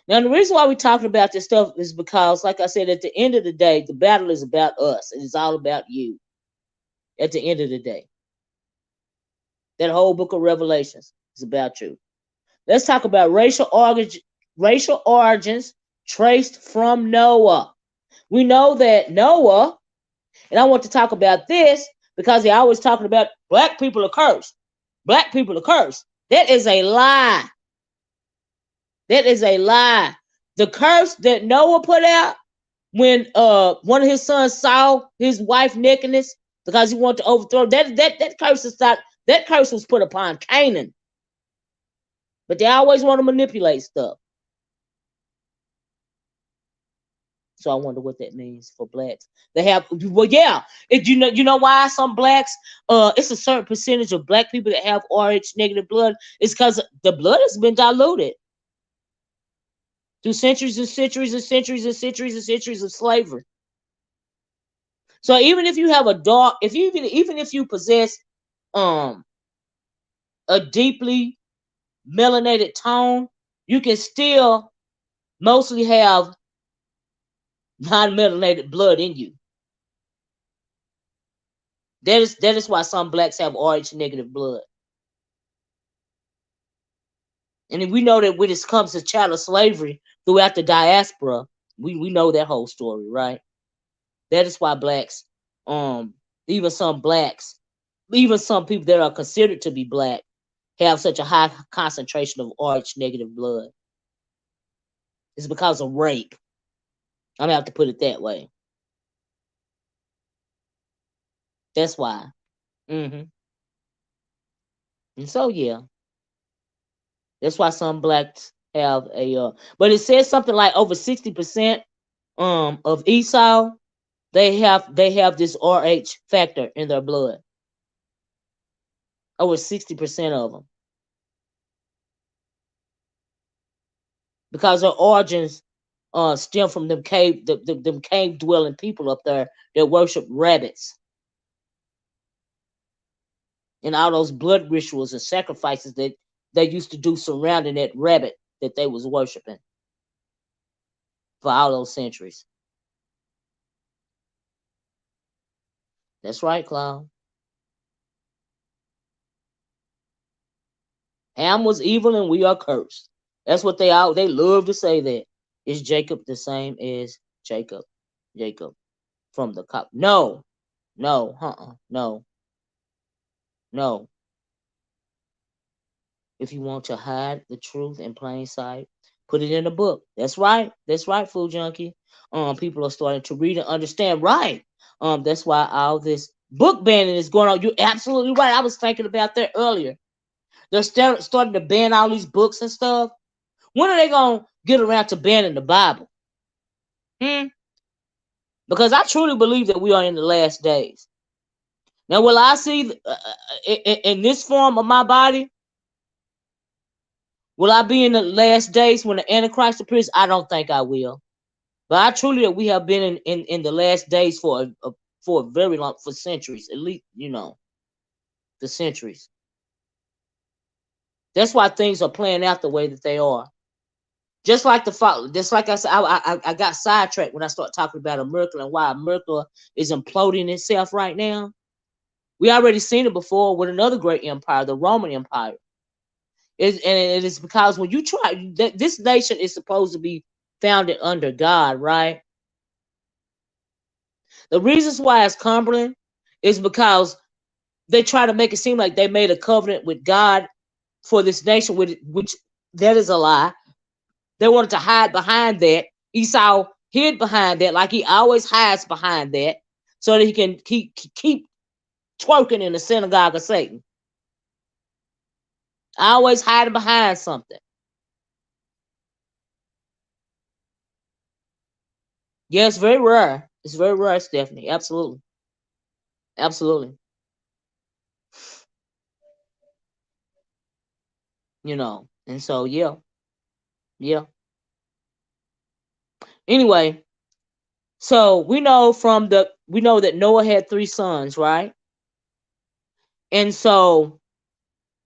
Speaker 1: Now the reason why we're talking about this stuff is because, like I said, at the end of the day, the battle is about us. It is all about you. At the end of the day. That whole book of Revelations is about you. Let's talk about racial origins traced from Noah. We know that Noah And I want to talk about this because they're always talking about black people are cursed. Black people are cursed. That is a lie. That is a lie. The curse that Noah put out when one of his sons saw his wife nakedness because he wanted to overthrow that curse is not, that curse was put upon Canaan. But they always want to manipulate stuff. So I wonder what that means for blacks. They have, well, yeah. You know why some blacks, it's a certain percentage of black people that have Rh negative blood. It's because the blood has been diluted through centuries and centuries and centuries and centuries and centuries of slavery. So even if you have a dark, if you even if you possess a deeply melanated tone, you can still mostly have non-melanated blood in you. That is why some blacks have Rh negative blood. And we know that when it comes to chattel slavery throughout the diaspora, we know that whole story, right? That is why blacks, even some blacks, even some people that are considered to be black, have such a high concentration of Rh negative blood. It's because of rape. I'm gonna have to put it that way. That's why. And so yeah, that's why some blacks have a. But it says something like over 60% of Esau, they have this Rh factor in their blood. Over 60% of them, because their origins stem from them cave dwelling people up there that worship rabbits and all those blood rituals and sacrifices that they used to do surrounding that rabbit that they was worshiping for all those centuries. That's right, Cloud. Ham was evil and we are cursed. That's what they love to say that. Is Jacob the same as Jacob? Jacob from the cop. No. No. No. No. If you want to hide the truth in plain sight, put it in a book. That's right. That's right, Food Junkie. People are starting to read and understand. Right. That's why all this book banning is going on. You're absolutely right. I was thinking about that earlier. They're starting to ban all these books and stuff. When are they gonna get around to banning the Bible? Because I truly believe that we are in the last days. Now, will I see in this form of my body? Will I be in the last days when the Antichrist appears? I don't think I will. But I truly that we have been in the last days for a very long, for centuries, at least, the centuries. That's why things are playing out the way that they are. Just like I said, I got sidetracked when I started talking about America and why America is imploding itself right now. We already seen it before with another great empire, the Roman Empire. And it is because when you try, this nation is supposed to be founded under God, right? The reasons why it's crumbling is because they try to make it seem like they made a covenant with God for this nation, which that is a lie. They wanted to hide behind that. Esau hid behind that, like he always hides behind that, so that he can keep twerking in the synagogue of Satan. Always hiding behind something. Yeah, it's very rare. It's very rare, Stephanie. Absolutely. Absolutely. And so yeah. Yeah. Anyway, so we know that Noah had 3 sons, right? And so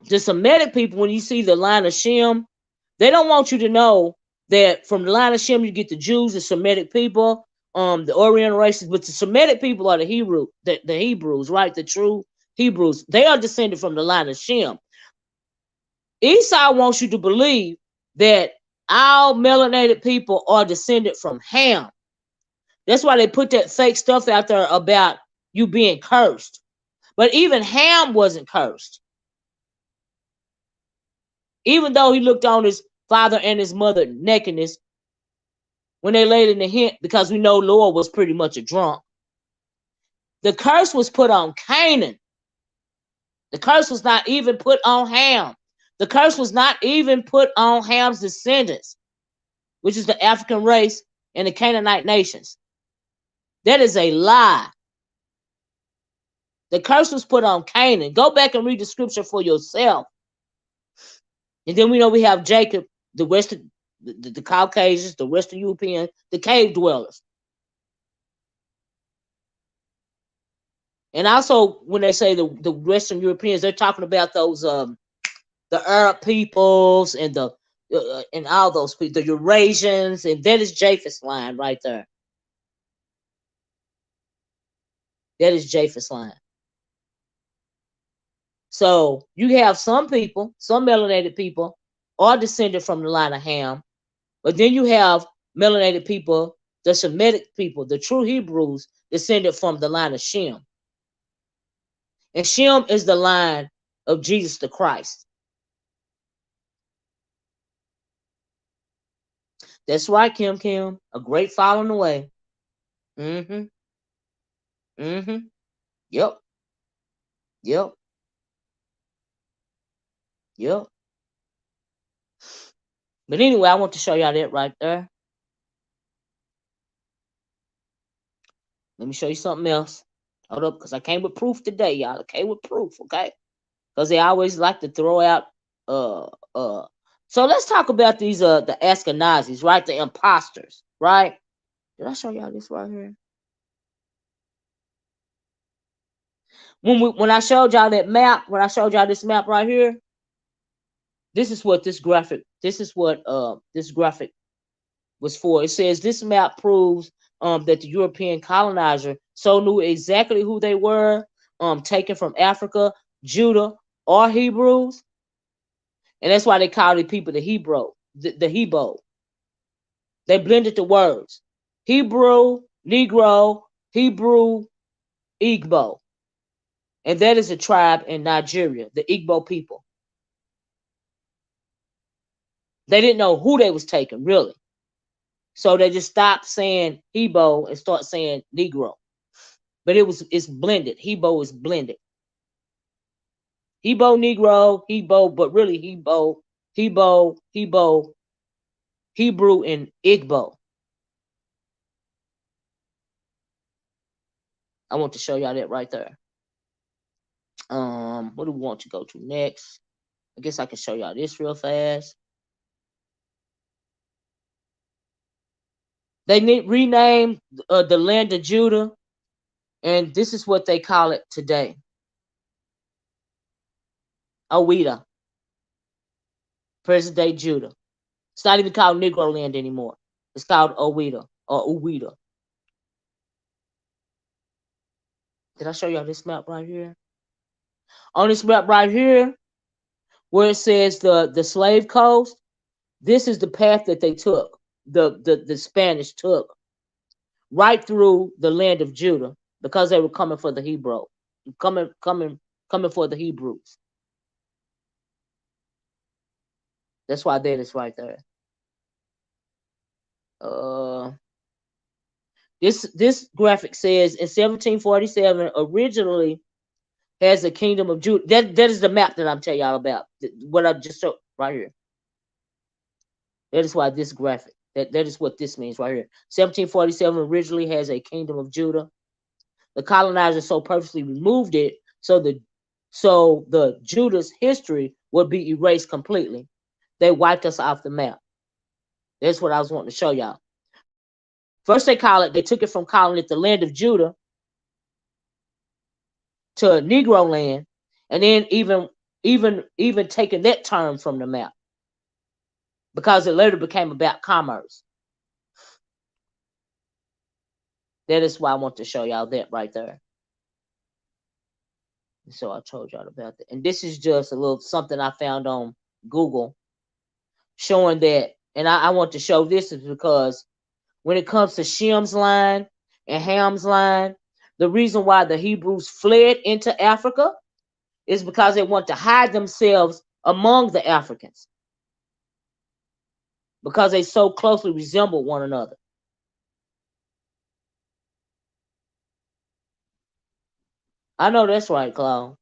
Speaker 1: the Semitic people, when you see the line of Shem, they don't want you to know that from the line of Shem you get the Jews, the Semitic people, the Oriental races, but the Semitic people are the Hebrews, right? The true Hebrews. They are descended from the line of Shem. Esau wants you to believe that all melanated people are descended from Ham. That's why they put that fake stuff out there about you being cursed. But even Ham wasn't cursed. Even though he looked on his father and his mother nakedness when they laid in the hint, because we know Lord was pretty much a drunk. The curse was put on Canaan. The curse was not even put on Ham. The curse was not even put on Ham's descendants, which is the African race and the Canaanite nations. That is a lie. The curse was put on Canaan. Go back and read the scripture for yourself. And then we know we have Jacob, the Western, the Caucasians, the Western Europeans, the cave dwellers. And also, when they say the Western Europeans, they're talking about those the Arab peoples and and all those people, the Eurasians, and that is Japheth's line right there. That is Japheth's line. So you have some people, some melanated people, are descended from the line of Ham, but then you have melanated people, the Semitic people, the true Hebrews, descended from the line of Shem. And Shem is the line of Jesus the Christ. That's right, Kim. A great following away. Mm-hmm. Mm-hmm. Yep. Yep. Yep. But anyway, I want to show y'all that right there. Let me show you something else. Hold up, because I came with proof today, y'all. I came with proof, okay? Because they always like to throw out so let's talk about these the Ashkenazis, right? The imposters, right? Did I show y'all this right here? When I showed y'all that map, when I showed y'all this map right here, this is what this graphic was for. It says this map proves that the European colonizer so knew exactly who they were, taken from Africa, Judah, or Hebrews. And that's why they call the people the Hebrew, the Hebrew. They blended the words. Hebrew, Negro, Hebrew, Igbo. And that is a tribe in Nigeria, the Igbo people. They didn't know who they was taking, really. So they just stopped saying Hebrew and start saying Negro. But it's blended. Hebrew is blended. Hebrew, Negro, Hebrew, but really Hebrew, Hebrew, and Igbo. I want to show y'all that right there. What do we want to go to next? I guess I can show y'all this real fast. They renamed the land of Judah, and this is what they call it today. Oweda, present day Judah. It's not even called Negro land anymore. It's called Oweda or Oweda. Did I show y'all this map right here? On this map right here, where it says the slave coast, this is the path that they took. The Spanish took right through the land of Judah because they were coming for the Hebrew, coming for the Hebrews. That's why that is right there. This graphic says in 1747 originally has the kingdom of Judah. That is the map that I'm telling y'all about. What I just showed right here. That is why this graphic. That is what this means right here. 1747 originally has a kingdom of Judah. The colonizers so purposely removed it so the Judah's history would be erased completely. They wiped us off the map. That's what I was wanting to show y'all. First they took it from calling it the land of Judah to Negro land, and then even taking that term from the map because it later became about commerce. That is why I want to show y'all that right there. So I told y'all about that. And this is just a little something I found on Google showing that. And I want to show this is because when it comes to Shem's line, and Ham's line. The reason why the Hebrews fled into Africa is because they want to hide themselves among the Africans because they so closely resemble one another. I know that's right, Claude.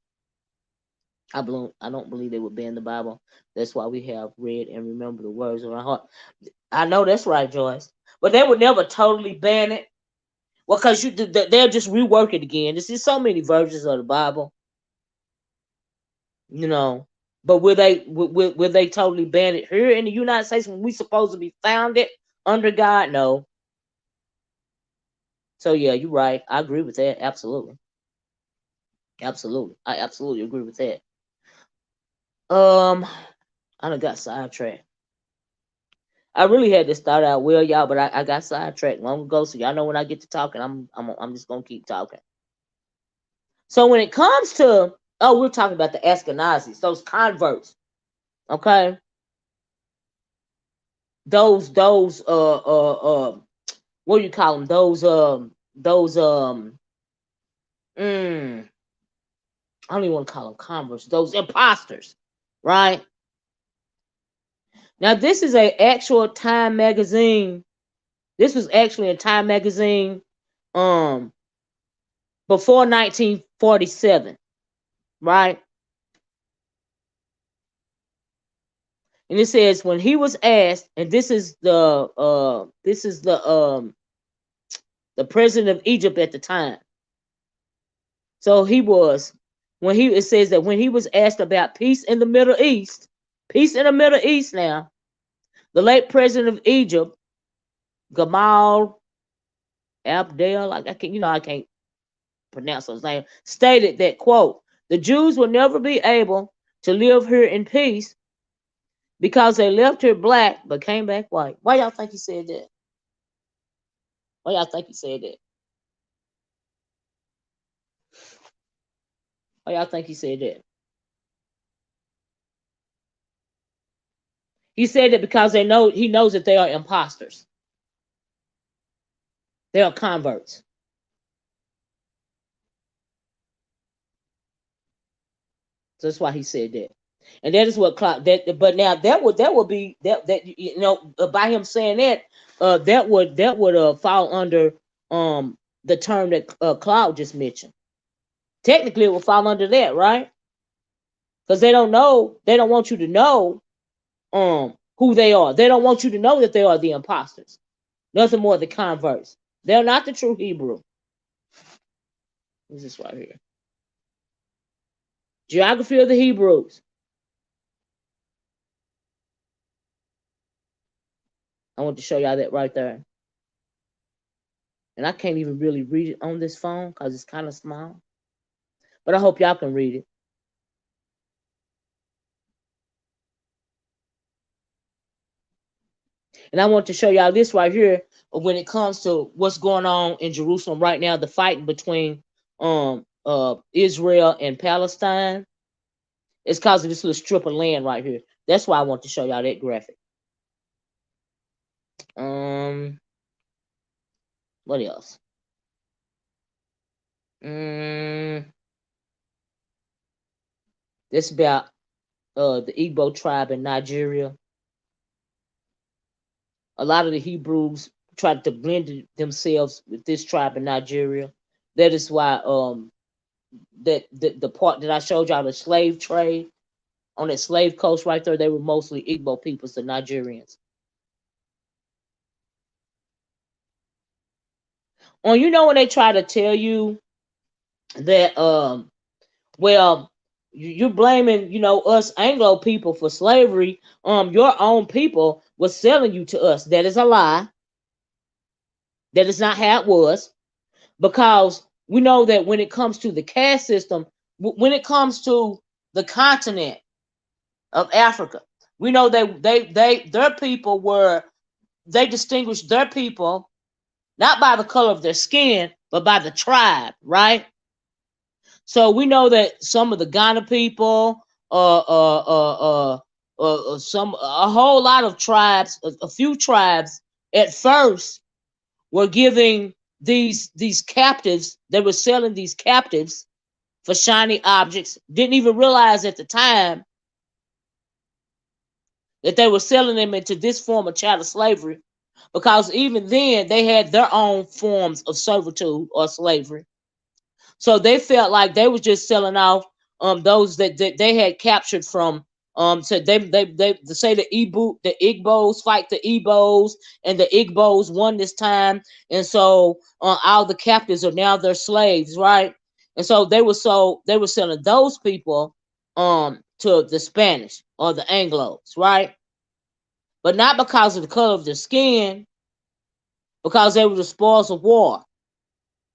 Speaker 1: I don't believe they would ban the Bible. That's why we have read and remember the words of our heart. I know that's right, Joyce. But they would never totally ban it. Well, because they'll just rework it again. There's so many versions of the Bible, you know. But will they totally ban it here in the United States when we supposed to be founded under God? No. So yeah, you're right. I agree with that. Absolutely. Absolutely. I absolutely agree with that. I done got sidetracked. I really had to start out well, y'all, but I got sidetracked long ago. So y'all know when I get to talking, I'm just gonna keep talking. So when it comes to we're talking about the Ashkenazis, those converts, okay? Those what do you call them? Those I don't even want to call them converts. Those imposters, right? Now this is a actual Time magazine. This was actually a Time magazine before 1947, right? And it says when he was asked, and this is the president of Egypt at the time. So he was it says that when he was asked about peace in the Middle East, now, the late president of Egypt, Gamal Abdel, like I can't pronounce his name, stated that, quote, the Jews will never be able to live here in peace because they left here black but came back white. Why y'all think he said that? Why y'all think he said that? Why y'all think he said that? He said that because he knows that they are imposters. They are converts. So that's why he said that. And that is what but now that would be by him saying that that would fall under the term that Cloud just mentioned. Technically it would fall under that, right? Because they don't want you to know who they are. They don't want you to know that they are the imposters. Nothing more than converts. They're not the true Hebrew. This is right here. Geography of the Hebrews. I want to show y'all that right there. And I can't even really read it on this phone because it's kind of small. But I hope y'all can read it. And I want to show y'all this right here when it comes to what's going on in Jerusalem right now, the fighting between Israel and Palestine. It's because of this little strip of land right here. That's why I want to show y'all that graphic. What else? This about the Igbo tribe in Nigeria. A lot of the Hebrews tried to blend themselves with this tribe in Nigeria. That is why that the part that I showed y'all, the slave trade on that slave coast right there, they were mostly Igbo peoples, the Nigerians. You know when they try to tell you that well, you're blaming us Anglo people for slavery, your own people was selling you to us. That is a lie. That is not how it was, because we know that when it comes to the caste system, when it comes to the continent of Africa, we know their people they distinguished their people not by the color of their skin, but by the tribe, right? So we know that some of the Ghana people, a whole lot of tribes, a few tribes at first were giving these captives, they were selling these captives for shiny objects. Didn't even realize at the time that they were selling them into this form of chattel slavery, because even then they had their own forms of servitude or slavery. So they felt like they was just selling off those that they had captured from so they say the Igbos fight the Igbos, and the Igbos won this time, and so all the captives are now their slaves, right? And so they were selling those people to the Spanish or the Anglos, right? But not because of the color of their skin, because they were the spoils of war.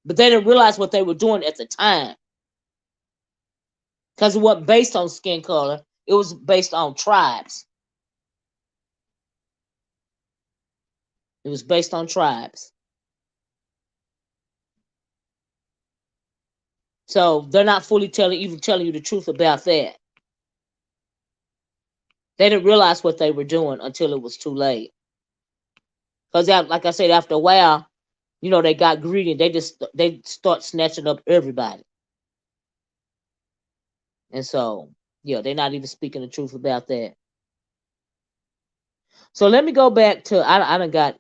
Speaker 1: But they didn't realize what they were doing at the time, because it wasn't based on skin color. It was based on tribes. It was based on tribes. So they're not fully telling you the truth about that. They didn't realize what they were doing until it was too late. Because like I said, after a while, they got greedy. They start snatching up everybody. And so, yeah, they're not even speaking the truth about that. So let me go back to, I done got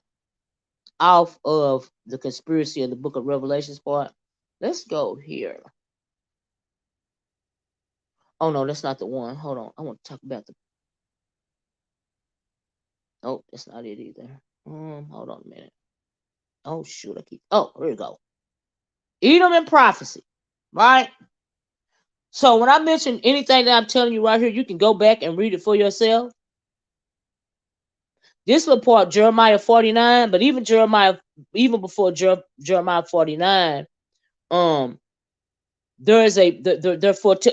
Speaker 1: off of the conspiracy of the book of Revelations part. Let's go here. Oh no, that's not the one. Hold on. I want to talk about the. Oh, that's not it either. Hold on a minute. Oh shoot, Oh, here we go. Edom and prophecy, right? So when I mention anything that I'm telling you right here, you can go back and read it for yourself. This little part, Jeremiah 49, but even before Jeremiah 49, there is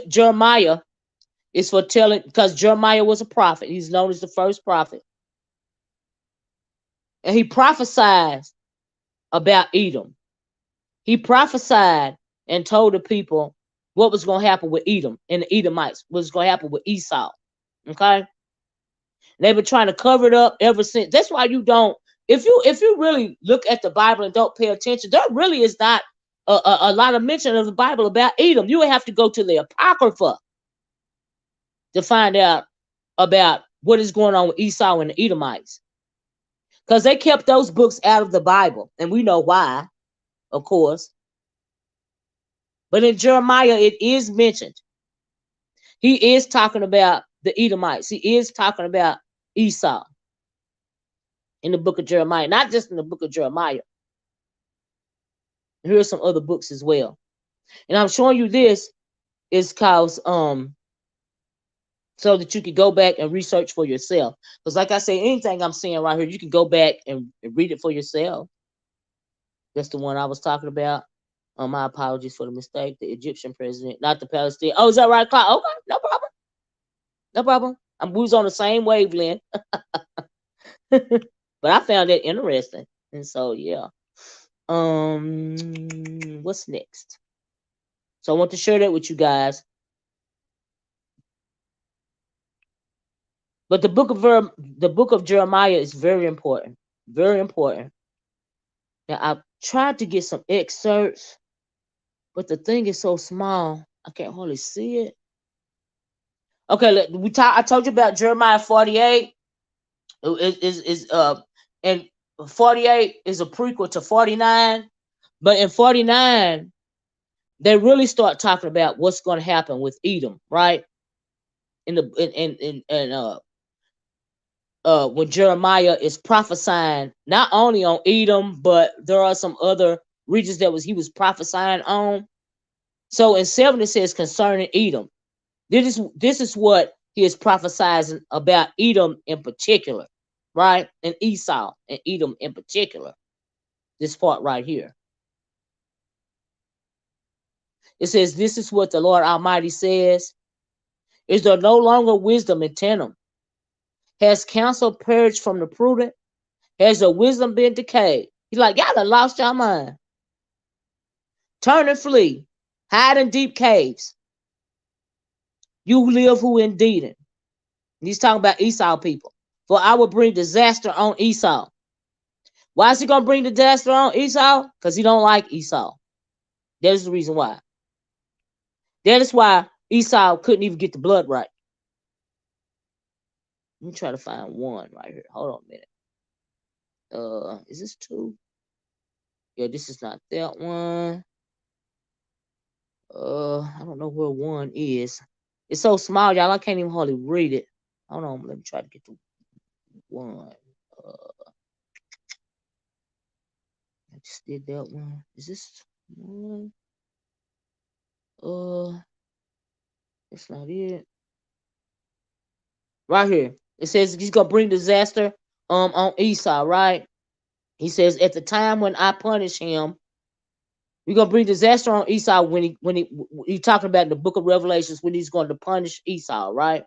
Speaker 1: Jeremiah is foretelling, because Jeremiah was a prophet. He's known as the first prophet. And he prophesied about Edom. He prophesied and told the people what was going to happen with Edom and the Edomites, what was going to happen with Esau. Okay? They've been trying to cover it up ever since. That's why you don't, if you really look at the Bible and don't pay attention, there really is not a lot of mention of the Bible about Edom. You would have to go to the Apocrypha to find out about what is going on with Esau and the Edomites. Because they kept those books out of the Bible, and we know why, of course. But in Jeremiah, it is mentioned. He is talking about the Edomites. He is talking about Esau in the book of Jeremiah, not just in the book of Jeremiah. Here's some other books as well. And I'm showing you this is because so that you can go back and research for yourself. Because like I say, anything I'm saying right here, you can go back and read it for yourself. That's the one I was talking about. My apologies for the mistake. The Egyptian president, not the Palestinian. Oh, is that right, Clyde? Okay, no problem. No problem. We was on the same wavelength. But I found that interesting. And so, yeah. What's next? So I want to share that with you guys. But the book of Jeremiah is very important. Very important. Now, I tried to get some excerpts, but the thing is so small, I can't hardly see it. Okay, I told you about Jeremiah 48. And 48 is a prequel to 49, but in 49 they really start talking about what's going to happen with Edom, right? When Jeremiah is prophesying not only on Edom, but there are some other regions that he was prophesying on. So in 7 it says concerning Edom. This is what he is prophesying about Edom in particular, right? And Esau and Edom in particular. This part right here. It says, this is what the Lord Almighty says. Is there no longer wisdom in Tenem? Has counsel perished from the prudent? Has your wisdom been decayed? He's like, y'all done lost your mind. Turn and flee. Hide in deep caves. You live who indeed. And he's talking about Esau people. For I will bring disaster on Esau. Why is he gonna bring the disaster on Esau? Because he don't like Esau. That is the reason why. That is why Esau couldn't even get the blood right. Let me try to find one right here. Hold on a minute. Is this two? Yeah, this is not that one. I don't know where one is. It's so small, y'all. I can't even hardly read it. Hold on, let me try to get to one. I just did that one. Is this one? That's not it. Right here. It says he's gonna bring disaster on Esau, right? He says at the time when I punish him, we're gonna bring disaster on Esau he's talking about in the book of Revelations when he's going to punish Esau, right?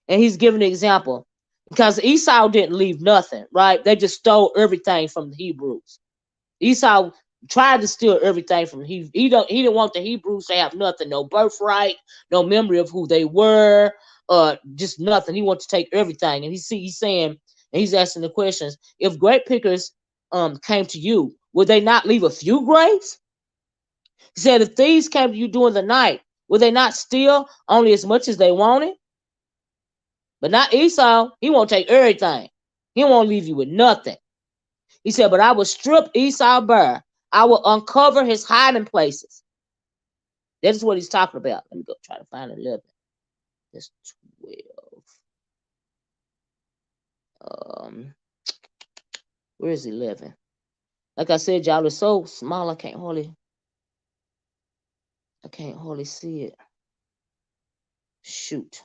Speaker 1: And he's giving an example because Esau didn't leave nothing, right? They just stole everything from the Hebrews. Esau tried to steal everything from he didn't want the Hebrews to have nothing, no birthright, no memory of who they were, just nothing. He wanted to take everything, and he's saying, and he's asking the questions: if grape pickers came to you, would they not leave a few grapes? He said, if thieves came to you during the night, would they not steal only as much as they wanted? But not Esau. He won't take everything. He won't leave you with nothing. He said, but I will strip Esau bare. I will uncover his hiding places. That is what he's talking about. Let me go try to find 11. That's 12. Where is 11? Like I said, y'all, it's so small I can't hardly see it. Shoot.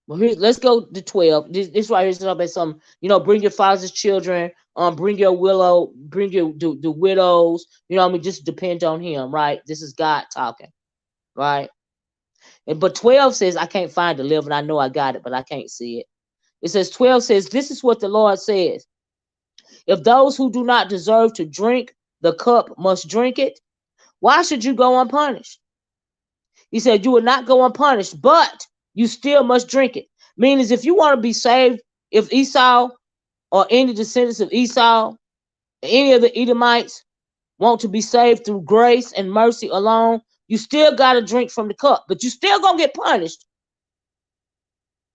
Speaker 1: Well, here, let's go to 12. This right here is about some, bring your father's children, bring your the widows, just depend on him, right? This is God talking, right? But 12 says, I can't find 11. I know I got it, but I can't see it. It says 12 says, this is what the Lord says. If those who do not deserve to drink the cup must drink it, why should you go unpunished? He said, you will not go unpunished, but you still must drink it. Meaning, if you want to be saved, if Esau or any descendants of Esau, any of the Edomites want to be saved through grace and mercy alone, you still got to drink from the cup. But you still going to get punished.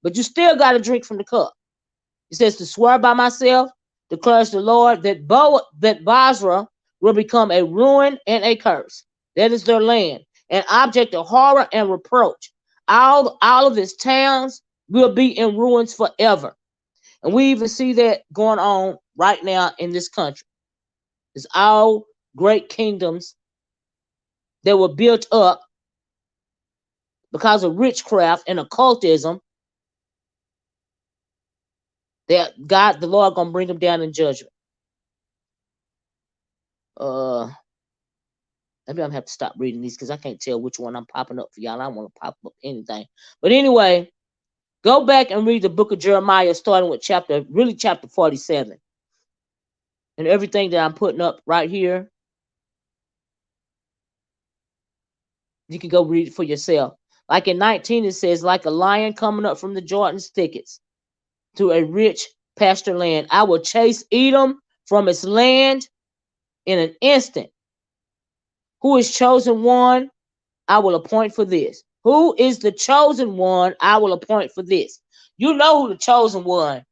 Speaker 1: But you still got to drink from the cup. He says, to swear by myself, declares the Lord, that Basra will become a ruin and a curse. That is their land, an object of horror and reproach. All of its towns will be in ruins forever. And we even see that going on right now in this country. It's all great kingdoms that were built up because of witchcraft and occultism, that God, the Lord, gonna bring them down in judgment. Maybe I'm gonna have to stop reading these because I can't tell which one I'm popping up for y'all. I don't want to pop up anything. But anyway, go back and read the book of Jeremiah, starting with chapter 47. And everything that I'm putting up right here, you can go read it for yourself. Like in 19, it says, like a lion coming up from the Jordan's thickets to a rich pasture land, I will chase Edom from its land in an instant. Who is chosen one? I will appoint for this. Who is the chosen one? I will appoint for this. You know who the chosen one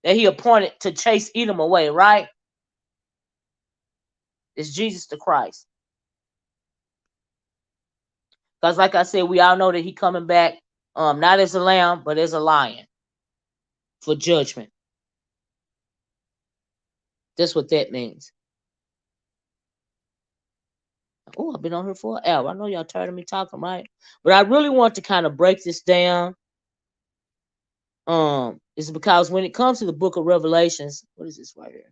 Speaker 1: that he appointed to chase Edom away, right? It's Jesus the Christ. Because like I said, we all know that he coming back, not as a lamb, but as a lion for judgment. That's what that means. Oh, I've been on here for an hour. I know y'all tired of me talking, right? But I really want to kind of break this down. Is because when it comes to the book of Revelations, what is this right here?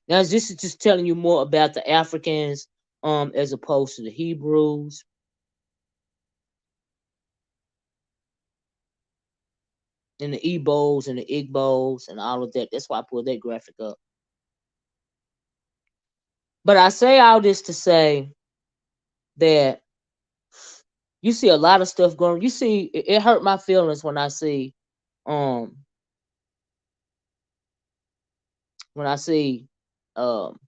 Speaker 1: Now, this is just telling you more about the Africans, as opposed to the Hebrews. And the Ebos and the Igbos and all of that. That's why I pulled that graphic up. But I say all this to say that You see a lot of stuff going. You see, it hurt my feelings when I see, um, when I see, um,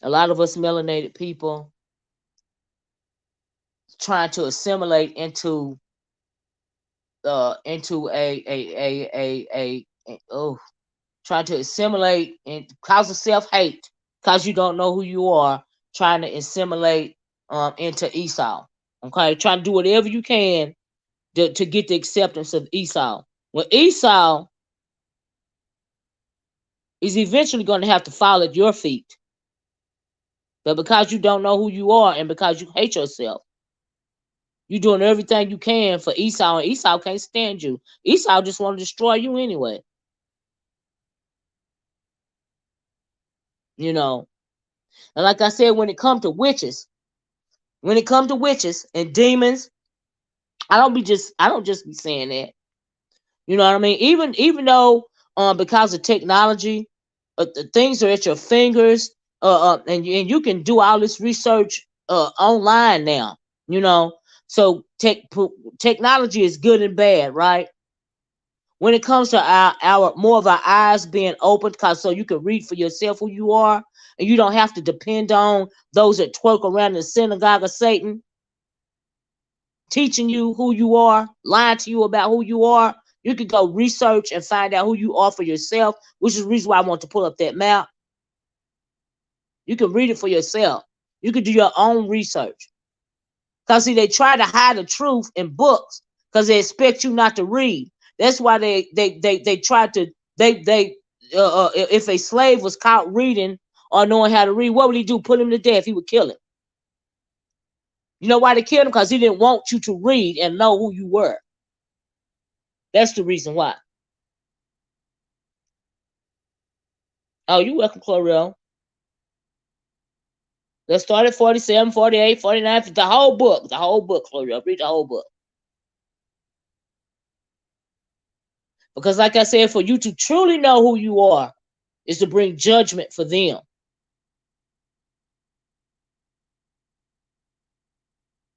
Speaker 1: a lot of us melanated people trying to assimilate into oh, trying to assimilate and cause of self-hate because you don't know who you are, trying to assimilate into Esau. Okay, trying to do whatever you can to get the acceptance of Esau. Well, Esau is eventually going to have to fall at your feet. But because you don't know who you are and because you hate yourself, you're doing everything you can for Esau, and Esau can't stand you. Esau just want to destroy you anyway. You know. And like I said, when it comes to witches and demons, I don't just be saying that. You know what I mean? Even though because of technology, the things are at your fingers, and you can do all this research online now. You know, so technology is good and bad, right? When it comes to our more of our eyes being opened, cause so you can read for yourself who you are, and you don't have to depend on those that twerk around in the synagogue of Satan teaching you who you are, lying to you about who you are. You can go research and find out who you are for yourself, which is the reason why I want to pull up that map. You can read it for yourself. You can do your own research. Because see, they try to hide the truth in books because they expect you not to read. That's why they try to if a slave was caught reading or knowing how to read, what would he do? Put him to death. He would kill him. You know why they killed him? Because he didn't want you to read and know who you were. That's the reason why. Oh, you welcome, Chlorel. Let's start at 47, 48, 49, the whole book. The whole book, Chlorel. Read the whole book. Because like I said, for you to truly know who you are is to bring judgment for them.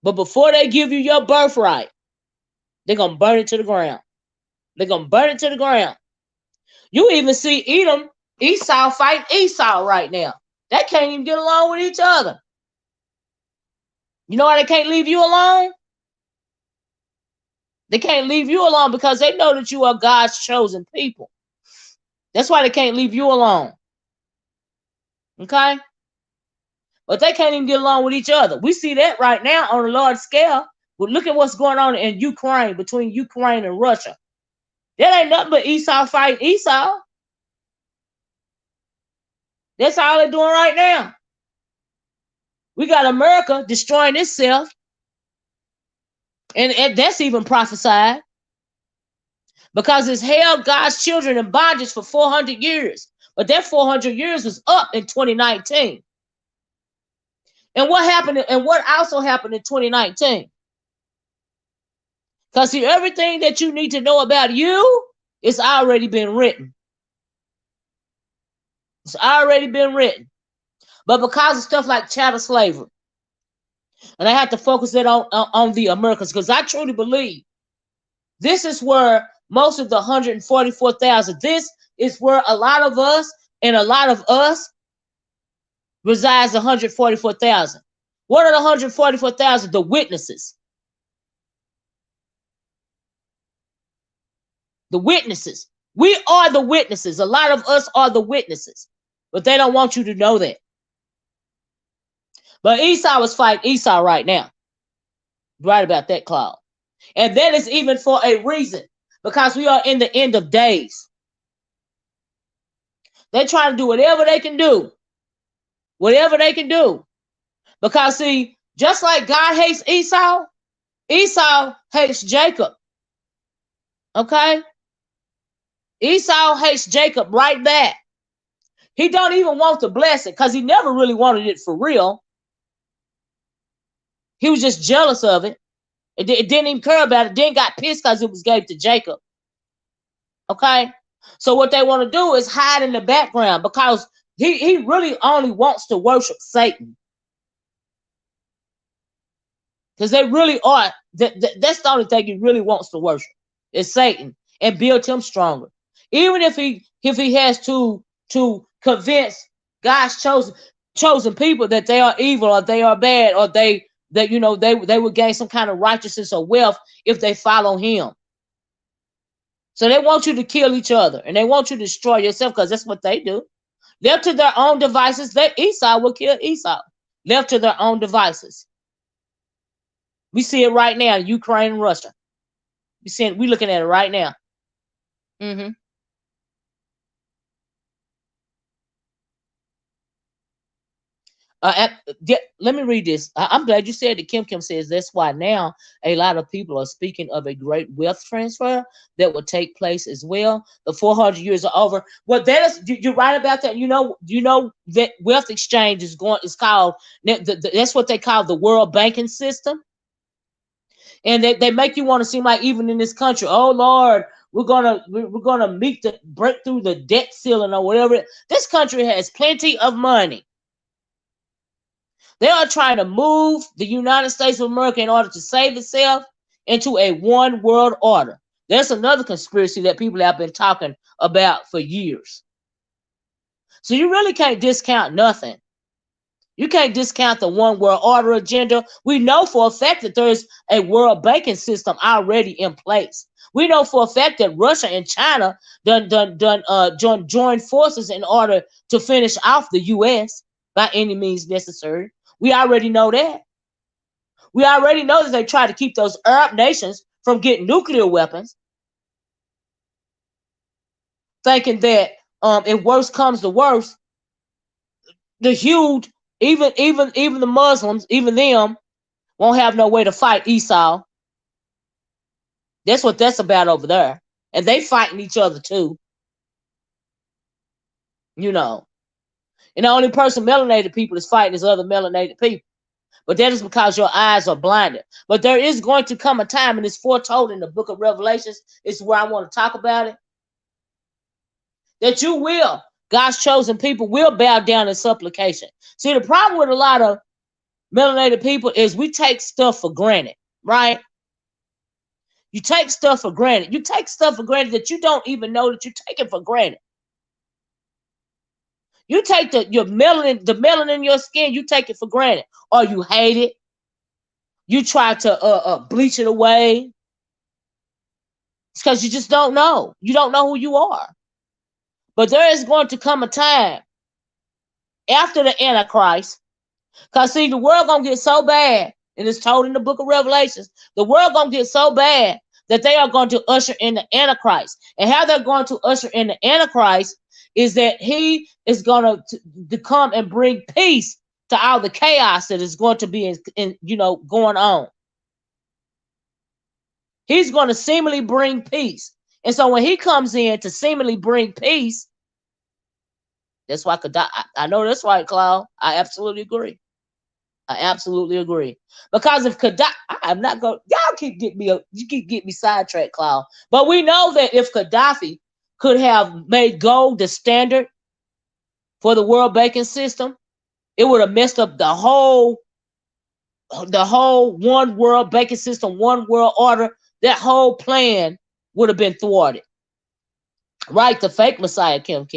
Speaker 1: But before they give you your birthright, they're going to burn it to the ground. They're going to burn it to the ground. You even see Esau fighting Esau right now. They can't even get along with each other. You know why they can't leave you alone? They can't leave you alone because they know that you are God's chosen people. That's why they can't leave you alone. Okay? But they can't even get along with each other. We see that right now on a large scale. But look at what's going on in Ukraine, between Ukraine and Russia. That ain't nothing but Esau fighting Esau. That's all they're doing right now. We got America destroying itself. And that's even prophesied. Because it's held God's children in bondage for 400 years. But that 400 years was up in 2019. And what happened? And what also happened in 2019? Because see, everything that you need to know about you, it's already been written. It's already been written. But because of stuff like chattel slavery, and I have to focus it on the Americans, because I truly believe this is where most of the 144,000, this is where a lot of us and a lot of us resides 144,000. What are the 144,000? The witnesses. The witnesses. We are the witnesses. A lot of us are the witnesses. But they don't want you to know that. But Esau is fighting Esau right now. Right about that, Claude. And that is even for a reason. Because we are in the end of days. They're trying to do whatever they can do. Whatever they can do. Because see, just like God hates Esau, Esau hates Jacob. Okay? Esau hates Jacob right back. He don't even want to bless it because he never really wanted it for real. He was just jealous of it. It didn't even care about it. Then got pissed because it was gave to Jacob. Okay? So what they want to do is hide in the background because he really only wants to worship Satan. Because they really are. That's the only thing he really wants to worship is Satan and build him stronger. Even if he has to convince God's chosen people that they are evil or they are bad or they will gain some kind of righteousness or wealth if they follow him. So they want you to kill each other and they want you to destroy yourself because that's what they do. Left to their own devices, Esau will kill Esau. Left to their own devices. We see it right now in Ukraine and Russia. We're looking at it right now. Mm-hmm. Let me read this. I'm glad you said that. Kim says that's why now a lot of people are speaking of a great wealth transfer that will take place as well. The 400 years are over. Well, you're right about that. You know that wealth exchange is called, that's what they call the world banking system. And they make you want to seem like even in this country, oh Lord, we're gonna break through the debt ceiling or whatever. This country has plenty of money. They are trying to move the United States of America in order to save itself into a one world order. There's another conspiracy that people have been talking about for years. So you really can't discount nothing. You can't discount the one world order agenda. We know for a fact that there's a world banking system already in place. We know for a fact that Russia and China joined forces in order to finish off the U.S. by any means necessary. We already know that. We already know that they try to keep those Arab nations from getting nuclear weapons, thinking that if worse comes to worse, the huge, even the Muslims, even them, won't have no way to fight Esau. That's what that's about over there. And they fighting each other too. And the only person melanated people is fighting is other melanated people. But that is because your eyes are blinded. But there is going to come a time, and it's foretold in the book of Revelations, it's where I want to talk about it, that God's chosen people will bow down in supplication. See, the problem with a lot of melanated people is we take stuff for granted, right? You take stuff for granted. You take stuff for granted that you don't even know that you take it for granted. You take the melanin in your skin, you take it for granted, or you hate it. You try to bleach it away. It's because you just don't know. You don't know who you are. But there is going to come a time after the Antichrist, because see, the world gonna get so bad, and it's told in the book of Revelations, the world gonna get so bad that they are going to usher in the Antichrist. And how they're going to usher in the Antichrist is that he is going to come and bring peace to all the chaos that is going to be going on. He's going to seemingly bring peace. And so when he comes in to seemingly bring peace, that's why I know that's right, Claude. I absolutely agree. I absolutely agree. Because if Gaddafi, I'm not going, y'all keep getting me sidetracked, Claude. But we know that if Gaddafi could have made gold the standard for the world banking system, it would have messed up the whole one world banking system, one world order. That whole plan would have been thwarted. Right, the fake Messiah, Kim.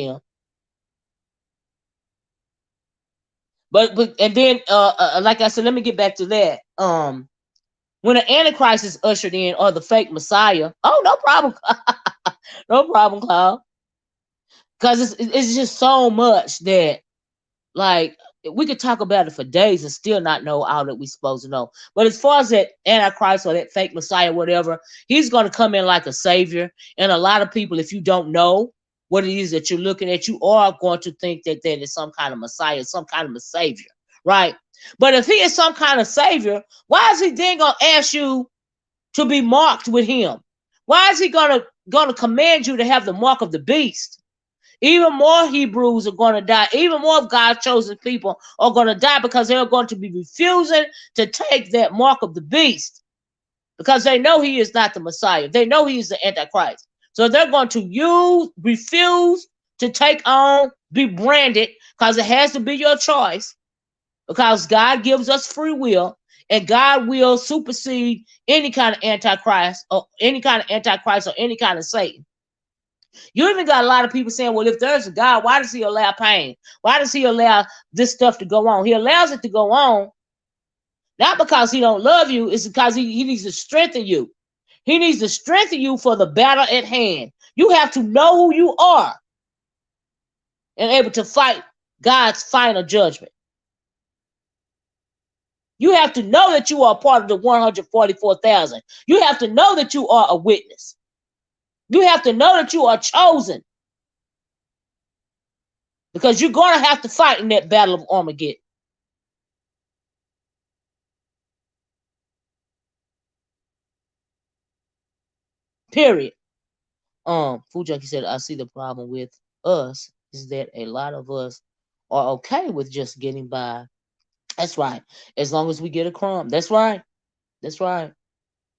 Speaker 1: But and then like I said, let me get back to that. When the Antichrist is ushered in, or the fake Messiah, oh, no problem. No problem, Cloud. Because it's just so much that, like, we could talk about it for days and still not know all that we're supposed to know. But as far as that Antichrist or that fake Messiah, whatever, he's going to come in like a savior. And a lot of people, if you don't know what it is that you're looking at, you are going to think that that is some kind of Messiah, some kind of a savior, right? But if he is some kind of savior, why is he then going to ask you to be marked with him? Why is he going to command you to have the mark of the beast? Even more Hebrews are going to die. Even more of God's chosen people are going to die because they're going to be refusing to take that mark of the beast, because they know he is not the Messiah. They know he is the Antichrist. So they're going to refuse to take on, be branded, because it has to be your choice, because God gives us free will. And God will supersede any kind of antichrist or any kind of antichrist or any kind of Satan. You even got a lot of people saying, well, if there's a God, why does he allow pain? Why does he allow this stuff to go on? He allows it to go on, not because he don't love you, it's because he needs to strengthen you. He needs to strengthen you for the battle at hand. You have to know who you are and able to fight God's final judgment. You have to know that you are part of the 144,000. You have to know that you are a witness. You have to know that you are chosen. Because you're going to have to fight in that battle of Armageddon. Period. Food Junkie said, I see the problem with us is that a lot of us are okay with just getting by. That's right. As long as we get a crumb. That's right. That's right.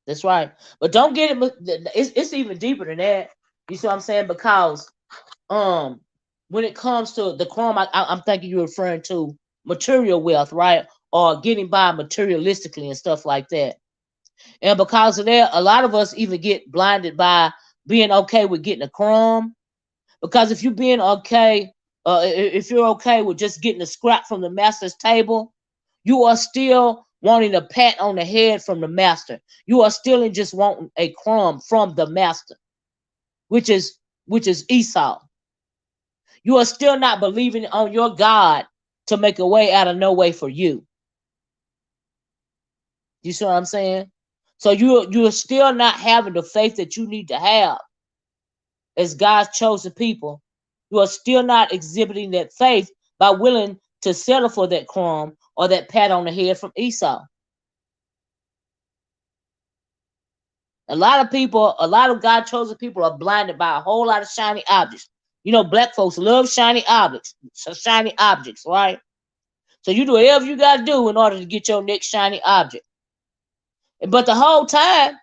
Speaker 1: That's right. But don't get it. It's even deeper than that. You see what I'm saying? Because when it comes to the crumb, I'm thinking you're referring to material wealth, right? Or getting by materialistically and stuff like that. And because of that, a lot of us even get blinded by being okay with getting a crumb. Because if you're being okay, if you're okay with just getting a scrap from the master's table, you are still wanting a pat on the head from the master. You are still in just wanting a crumb from the master, which is Esau. You are still not believing on your God to make a way out of no way for you. You see what I'm saying? So you're still not having the faith that you need to have as God's chosen people. You are still not exhibiting that faith by willing to settle for that crumb or that pat on the head from Esau. A lot of God chosen people are blinded by a whole lot of shiny objects. You know, black folks love shiny objects, right? So you do whatever you got to do in order to get your next shiny object. But the whole time,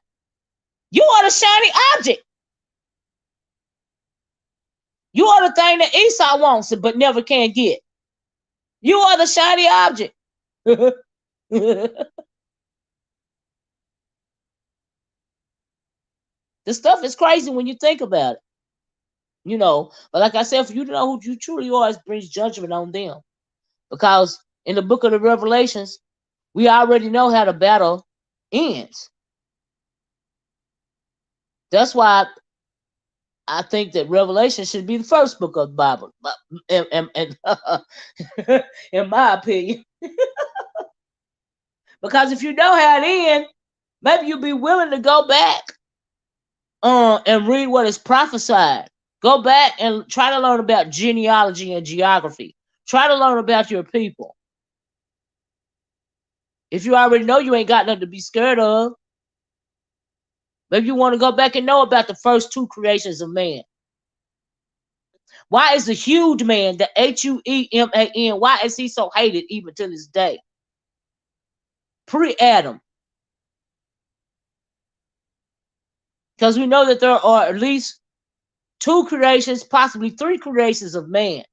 Speaker 1: you are the shiny object. You are the thing that Esau wants but never can get. You are the shiny object. The stuff is crazy when you think about it. You know, but like I said, for you to know who you truly are, it brings judgment on them. Because in the book of the Revelations, we already know how the battle ends. That's why I think that Revelation should be the first book of the Bible, in my opinion. Because if you know how it ends, maybe you'll be willing to go back and read what is prophesied. Go back and try to learn about genealogy and geography. Try to learn about your people. If you already know you ain't got nothing to be scared of, maybe you want to go back and know about the first two creations of man. Why is the huge man, the Hueman, why is he so hated even to this day? Pre-Adam. Because we know that there are at least two creations, possibly three creations of man.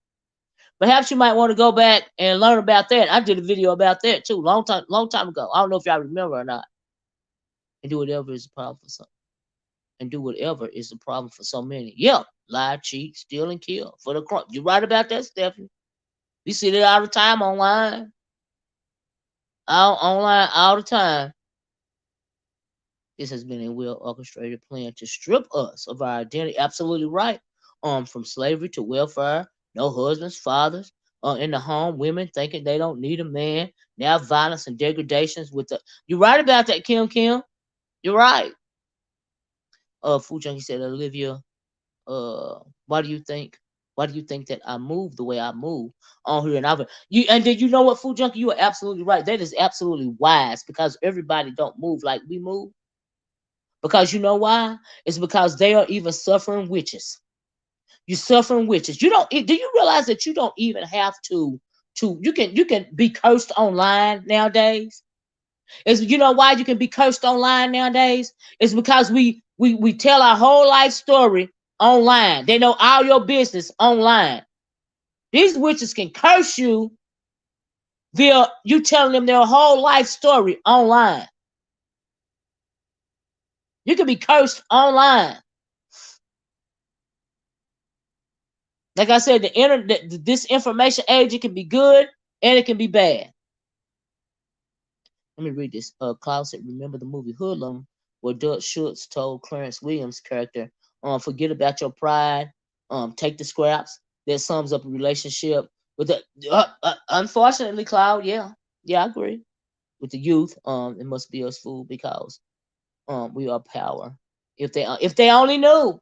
Speaker 1: Perhaps you might want to go back and learn about that. I did a video about that too, long time ago. I don't know if y'all remember or not. And do whatever is a problem for some. And do whatever is the problem for so many. Yeah, lie, cheat, steal, and kill for the crime. You're right about that, Stephanie. We see that all the time online. Online all the time. This has been a well-orchestrated plan to strip us of our identity. Absolutely right. From slavery to welfare, no husbands, fathers, in the home, women thinking they don't need a man. Now violence and degradations with the. You're right about that, Kim. You're right. Food Junkie said, Olivia, why do you think that I move the way I move on here? And did you know what, Food Junkie? You are absolutely right. That is absolutely wise because everybody don't move like we move. Because you know why? It's because they are even suffering witches. You're suffering witches. You don't. Do you realize that you don't even have to? You can be cursed online nowadays. You know why you can be cursed online nowadays? It's because we tell our whole life story online. They know all your business online. These witches can curse you via you telling them their whole life story online. You can be cursed online. Like I said, the internet, this information age, it can be good and it can be bad. Let me read this. Cloud said, remember the movie Hoodlum, where Doug Schultz told Clarence Williams' character, forget about your pride, take the scraps. That sums up a relationship with the unfortunately, Cloud, yeah, I agree. With the youth, it must be us fool because we are power. If they only knew,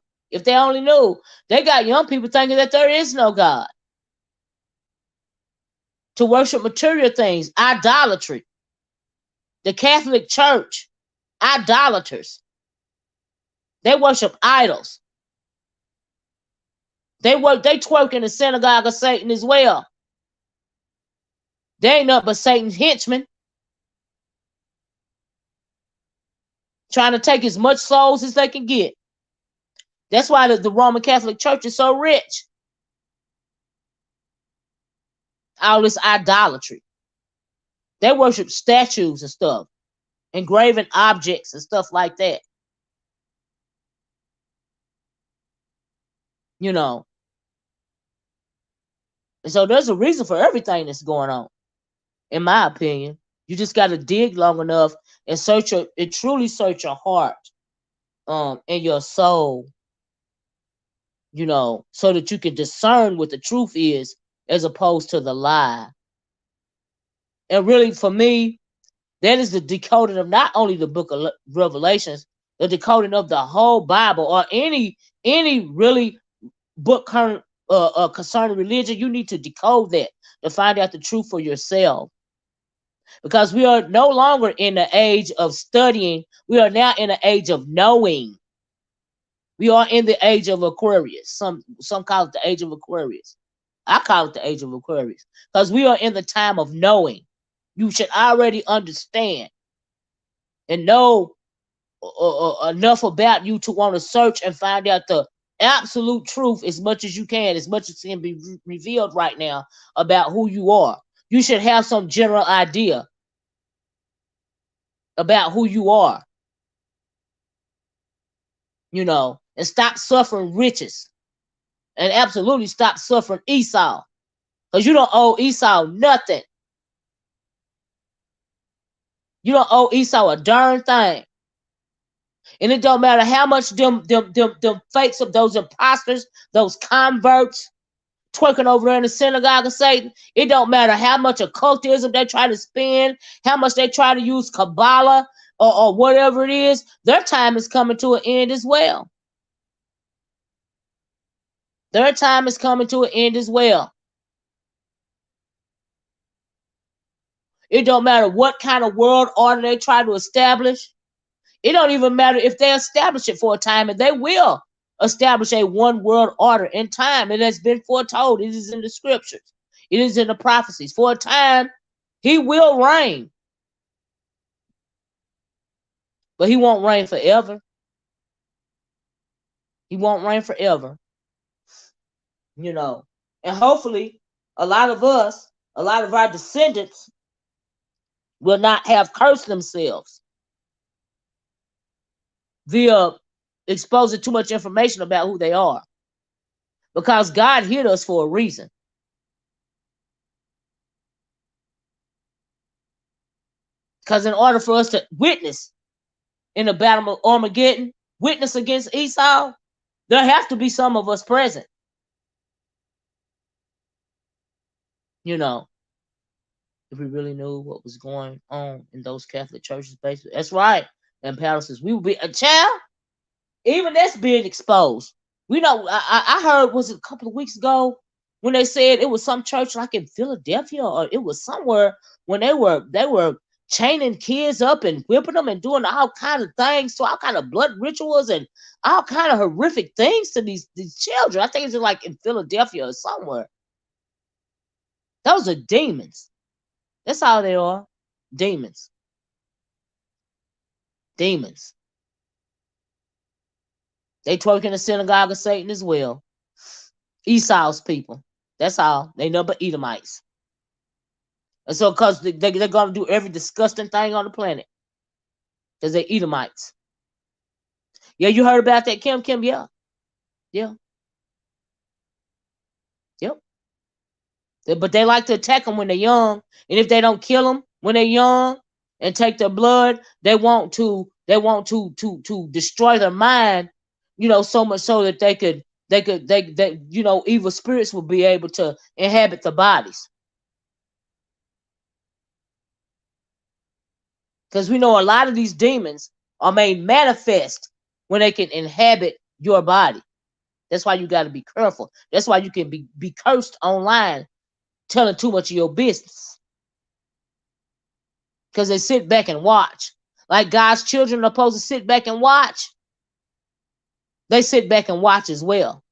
Speaker 1: they got young people thinking that there is no God. To worship material things, idolatry. The Catholic Church, idolaters. They worship idols. They twerk in the synagogue of Satan as well. They ain't nothing but Satan's henchmen, trying to take as much souls as they can get. That's why the Roman Catholic Church is so rich. All this idolatry. They worship statues and stuff, engraving objects and stuff like that. You know. And so there's a reason for everything that's going on, in my opinion. You just got to dig long enough and truly search your heart, and your soul, you know, so that you can discern what the truth is as opposed to the lie. And really, for me, that is the decoding of not only the book of Revelations, the decoding of the whole Bible, or any really book concerning religion. You need to decode that to find out the truth for yourself. Because we are no longer in the age of studying. We are now in the age of knowing. We are in the age of Aquarius. Some call it the age of Aquarius. I call it the age of Aquarius. Because we are in the time of knowing. You should already understand and know enough about you to want to search and find out the absolute truth as much as you can, as much as can be revealed right now about who you are. You should have some general idea about who you are, you know, and stop suffering riches, and absolutely stop suffering Esau, because you don't owe Esau nothing. You don't owe Esau a darn thing. And it don't matter how much them fakes of those imposters, those converts, twerking over there in the synagogue of Satan. It don't matter how much occultism they try to spin, how much they try to use Kabbalah or whatever it is. Their time is coming to an end as well. Their time is coming to an end as well. It don't matter what kind of world order they try to establish. It don't even matter if they establish it for a time, and they will establish a one world order in time. It has been foretold. It is in the scriptures. It is in the prophecies. For a time, he will reign. But he won't reign forever. He won't reign forever. You know. And hopefully, a lot of us, a lot of our descendants will not have cursed themselves via exposing too much information about who they are. Because God hid us for a reason. Because in order for us to witness in the battle of Armageddon, witness against Esau, there have to be some of us present. You know, if we really knew what was going on in those Catholic churches, basically. That's right. And palaces, we would be a child. Even that's being exposed. We know. I heard, was it a couple of weeks ago, when they said it was some church like in Philadelphia, or it was somewhere, when they were chaining kids up and whipping them and doing all kind of things, to all kind of blood rituals and all kind of horrific things to these children. I think it's like in Philadelphia or somewhere. Those are demons. That's all they are. Demons. Demons. They twerk in the synagogue of Satan as well. Esau's people. That's all. They know but Edomites. And so, because they're going to do every disgusting thing on the planet, because they're Edomites. Yeah, you heard about that, Kim? Kim, yeah. Yeah. Yep. But they like to attack them when they're young. And if they don't kill them when they're young and take their blood, they want to destroy their mind, so much so that they evil spirits will be able to inhabit the bodies. Because we know a lot of these demons are made manifest when they can inhabit your body. That's why you got to be careful. That's why you can be cursed online telling too much of your business. Because they sit back and watch. Like God's children are supposed to sit back and watch. They sit back and watch as well.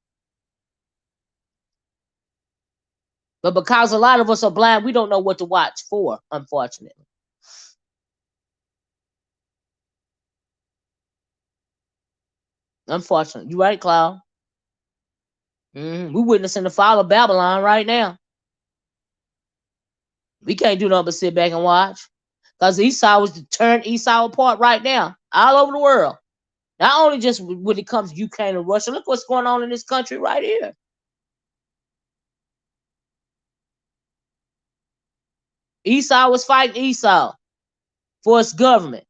Speaker 1: But because a lot of us are blind, we don't know what to watch for, unfortunately. Unfortunately. You right, Cloud? We're witnessing the fall of Babylon right now. We can't do nothing but sit back and watch. Because Esau was to turn Esau apart right now, all over the world. Not only just when it comes to Ukraine and Russia. Look what's going on in this country right here. Esau was fighting Esau for its government.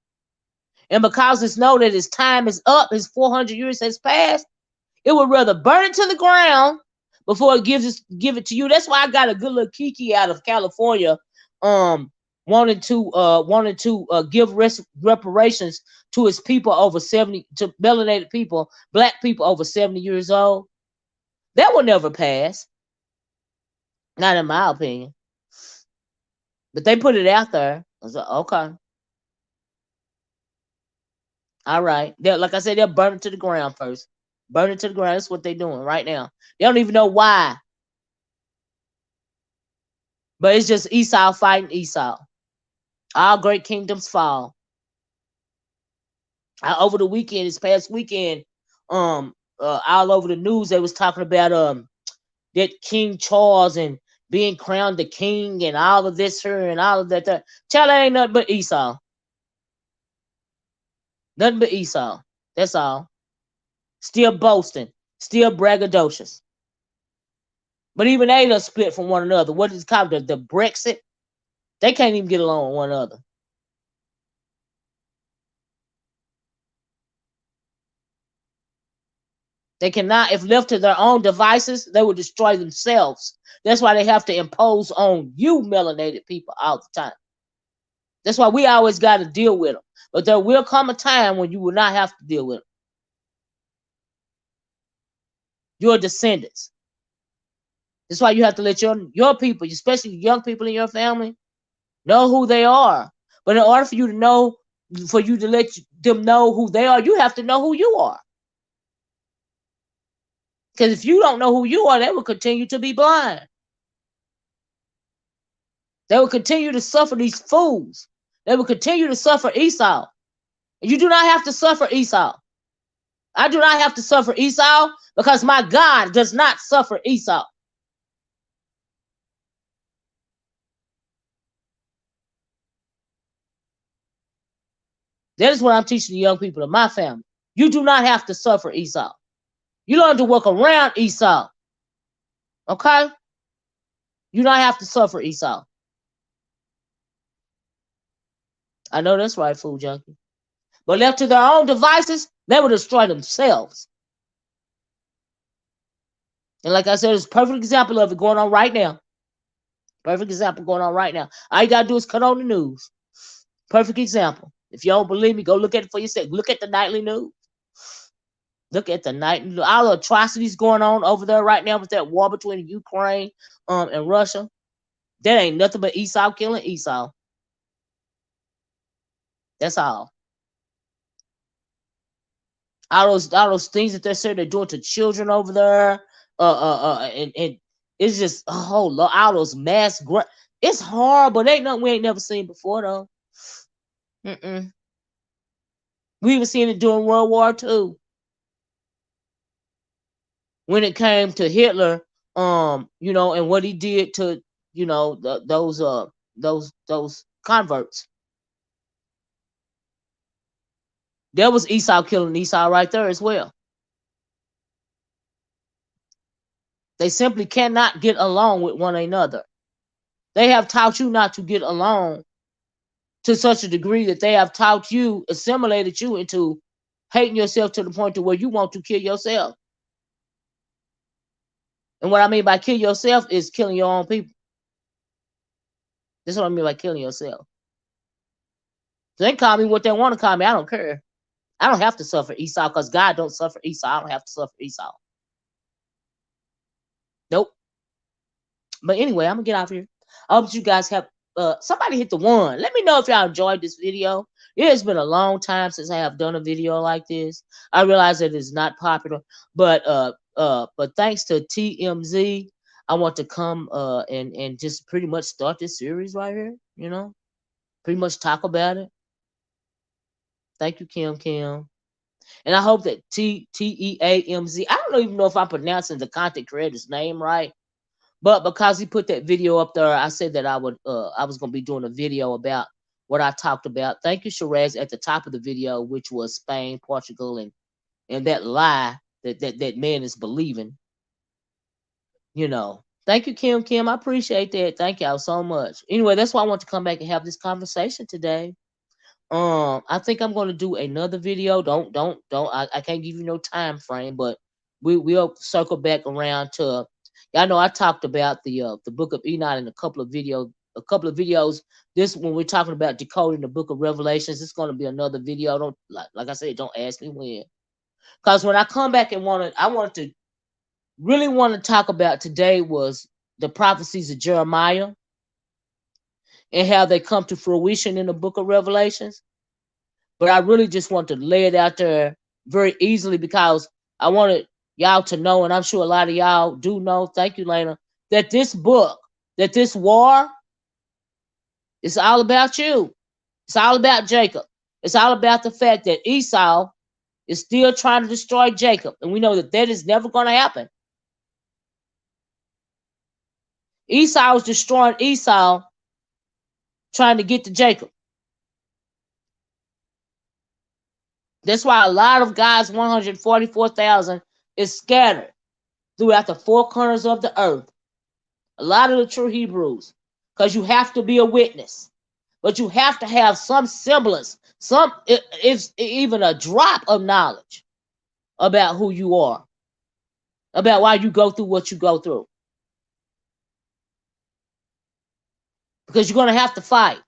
Speaker 1: And because it's known that his time is up, his 400 years has passed, it would rather burn it to the ground before it give it to you. That's why I got a good little kiki out of California, wanting to give reparations to his people over 70, to melanated people, black people over 70 years old. That will never pass. Not in my opinion. But they put it out there. I was like, okay. All right. Like I said, they'll burn it to the ground first. Burn it to the ground. That's what they're doing right now. They don't even know why. But it's just Esau fighting Esau. All great kingdoms fall. Over the weekend, this past weekend, all over the news, they was talking about that King Charles and being crowned the king and all of this here and all of that. Child, ain't nothing but Esau. Nothing but Esau. That's all. Still boasting. Still braggadocious. But even they done split from one another. What is it called? The Brexit? They can't even get along with one another. They cannot, if left to their own devices, they will destroy themselves. That's why they have to impose on you melanated people all the time. That's why we always got to deal with them. But there will come a time when you will not have to deal with them. Your descendants. That's why you have to let your people, especially young people in your family, know who they are. But in order for you to know, for you to let them know who they are, you have to know who you are. Because if you don't know who you are, they will continue to be blind. They will continue to suffer these fools. They will continue to suffer Esau. And you do not have to suffer Esau. I do not have to suffer Esau because my God does not suffer Esau. That is what I'm teaching the young people of my family. You do not have to suffer Esau. You learn to work around Esau. Okay? You don't have to suffer Esau. I know that's right, food junkie. But left to their own devices, they will destroy themselves. And like I said, it's a perfect example of it going on right now. Perfect example going on right now. All you got to do is cut on the news. Perfect example. If you don't believe me, go look at it for yourself. Look at the nightly news. Look at the nightly news. All the atrocities going on over there right now with that war between Ukraine and Russia. That ain't nothing but Esau killing Esau. That's all. All those things that they're saying they're doing to children over there. And it's just all those mass. It's horrible. It ain't nothing we ain't never seen before though. We even seen it during World War II. When it came to Hitler, and what he did to, those those converts. There was Esau killing Esau right there as well. They simply cannot get along with one another. They have taught you not to get along to such a degree that they have taught you, assimilated you into hating yourself to the point to where you want to kill yourself. And what I mean by kill yourself is killing your own people. That's what I mean by killing yourself. So they call me what they want to call me. I don't care. I don't have to suffer Esau because God don't suffer Esau. I don't have to suffer Esau. Nope. But anyway, I'm going to get off here. I hope you guys have somebody hit the one. Let me know if y'all enjoyed this video. It has been a long time since I have done a video like this. I realize that it's not popular, but thanks to TMZ, I want to come and just pretty much start this series right here. You know, pretty much talk about it. Thank you, Kim. And I hope that TEAMZ. I don't even know if I'm pronouncing the content creator's name right. But because he put that video up there, I said that I was gonna be doing a video about what I talked about. Thank you, Shiraz, at the top of the video, which was Spain, Portugal, and that lie that man is believing. You know. Thank you, Kim. I appreciate that. Thank y'all so much. Anyway, that's why I want to come back and have this conversation today. I think I'm gonna do another video. I can't give you no time frame, but we'll circle back around to. Y'all know I talked about the book of Enoch in a couple of videos. This when we're talking about decoding the book of Revelations, it's gonna be another video. Don't like I said, don't ask me when. Because when I come back and really want to talk about today was the prophecies of Jeremiah and how they come to fruition in the book of Revelations. But I really just want to lay it out there very easily because I wanted y'all to know, and I'm sure a lot of y'all do know, thank you, Lena, that this book, that this war, it's all about you. It's all about Jacob. It's all about the fact that Esau is still trying to destroy Jacob. And we know that is never going to happen. Esau is destroying Esau, trying to get to Jacob. That's why a lot of God's 144,000 is scattered throughout the four corners of the earth. A lot of the true Hebrews, because you have to be a witness, but you have to have some semblance, if even a drop of knowledge about who you are, about why you go through what you go through, because you're going to have to fight.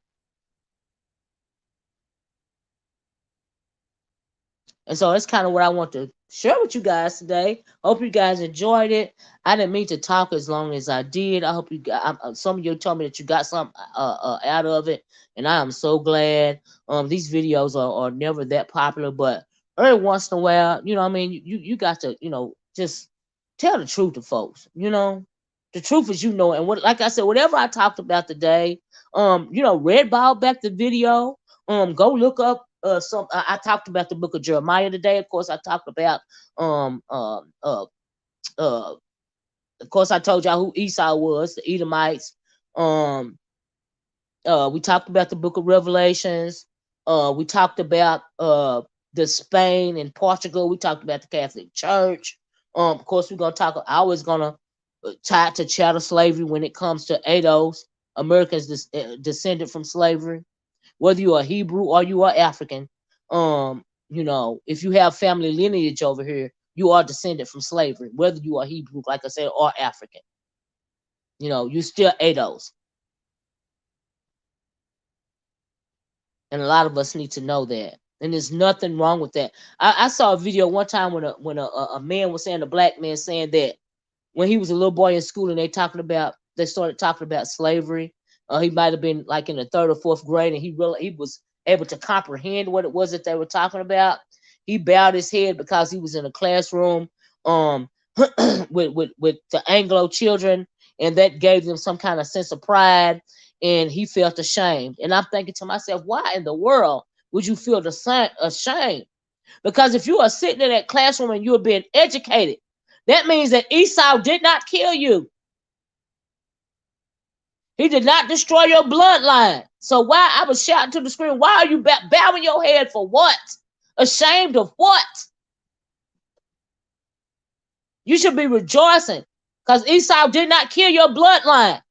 Speaker 1: And so that's kind of what I want to share with you guys today. Hope you guys enjoyed it. I didn't mean to talk as long as I did. I hope you got. Some of you told me that you got something out of it, and I am so glad. These videos are never that popular, but every once in a while, you know, what I mean, you got to, you know, just tell the truth to folks. You know, the truth is, you know, and what, like I said, whatever I talked about today, you know, Redball back the video. Go look up some. I talked about the book of Jeremiah today. Of course, I talked about of course, I told y'all who Esau was, the Edomites. We talked about the book of Revelations. We talked about the Spain and Portugal. We talked about the Catholic Church. Of course, we're gonna talk. I was gonna tie it to chattel slavery when it comes to ADOS, Americans descended from slavery. Whether you are Hebrew or you are African, you know, if you have family lineage over here, you are descended from slavery. Whether you are Hebrew, like I said, or African, you know, you still ADOS. And a lot of us need to know that. And there's nothing wrong with that. I saw a video one time when a man was saying, a black man saying that when he was a little boy in school and they started talking about slavery. He might have been like in the third or fourth grade, and he was able to comprehend what it was that they were talking about. He bowed his head because he was in a classroom with the Anglo children, and that gave them some kind of sense of pride, and he felt ashamed. And I'm thinking to myself, why in the world would you feel ashamed? Because if you are sitting in that classroom and you're being educated, that means that Esau did not kill you. He did not destroy your bloodline. So why, I was shouting to the screen, why are you bowing your head for what? Ashamed of what? You should be rejoicing because Esau did not kill your bloodline.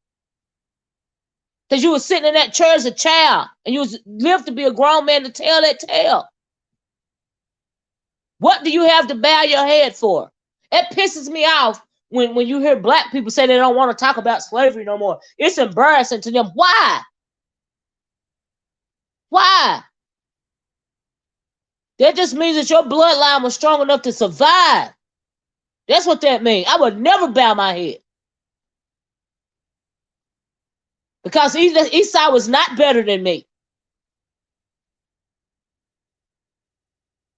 Speaker 1: Because you were sitting in that chair as a child and you lived to be a grown man to tell that tale. What do you have to bow your head for? It pisses me off when you hear black people say they don't want to talk about slavery no more. It's embarrassing to them. Why? Why? That just means that your bloodline was strong enough to survive. That's what that means. I would never bow my head. Because Esau was not better than me.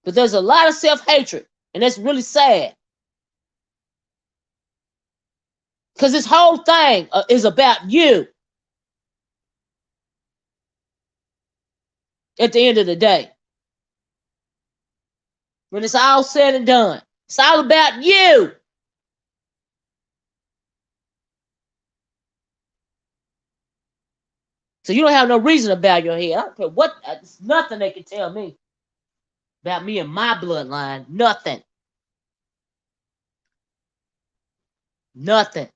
Speaker 1: But there's a lot of self-hatred, and that's really sad. Because this whole thing is about you. At the end of the day. When it's all said and done. It's all about you. So you don't have no reason to bow your head. I don't care what, there's nothing they can tell me about me and my bloodline. Nothing. Nothing.